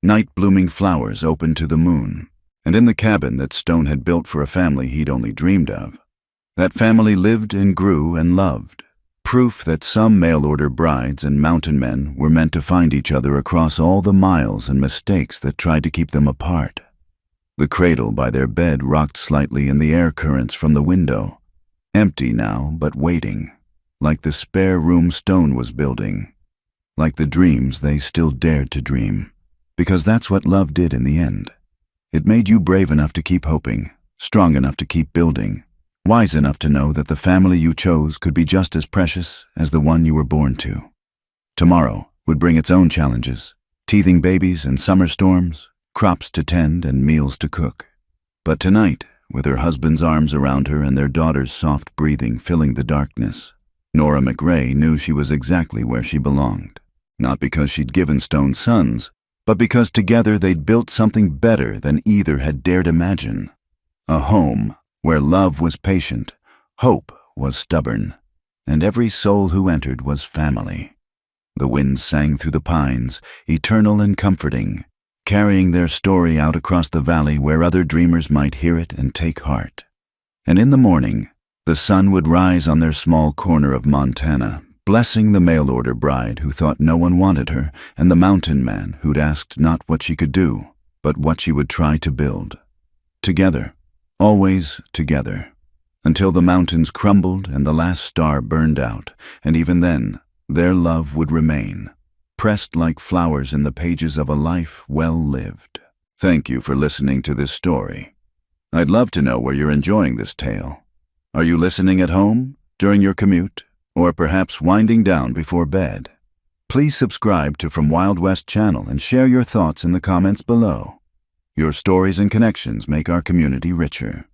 Speaker 1: night-blooming flowers opened to the moon, and in the cabin that Stone had built for a family he'd only dreamed of, that family lived and grew and loved, proof that some mail-order brides and mountain men were meant to find each other across all the miles and mistakes that tried to keep them apart. The cradle by their bed rocked slightly in the air currents from the window, empty now but waiting, like the spare room Stone was building, like the dreams they still dared to dream, because that's what love did in the end. It made you brave enough to keep hoping, strong enough to keep building, wise enough to know that the family you chose could be just as precious as the one you were born to. Tomorrow would bring its own challenges, teething babies and summer storms, crops to tend and meals to cook. But tonight, with her husband's arms around her and their daughter's soft breathing filling the darkness, Nora McRae knew she was exactly where she belonged. Not because she'd given Stone sons, but because together they'd built something better than either had dared imagine. A home where love was patient, hope was stubborn, and every soul who entered was family. The wind sang through the pines, eternal and comforting, carrying their story out across the valley where other dreamers might hear it and take heart. And in the morning, the sun would rise on their small corner of Montana, blessing the mail-order bride who thought no one wanted her and the mountain man who'd asked not what she could do, but what she would try to build. Together, always together, until the mountains crumbled and the last star burned out, and even then, their love would remain, pressed like flowers in the pages of a life well lived. Thank you for listening to this story. I'd love to know where you're enjoying this tale. Are you listening at home, during your commute, or perhaps winding down before bed? Please subscribe to From Wild West channel and share your thoughts in the comments below. Your stories and connections make our community richer.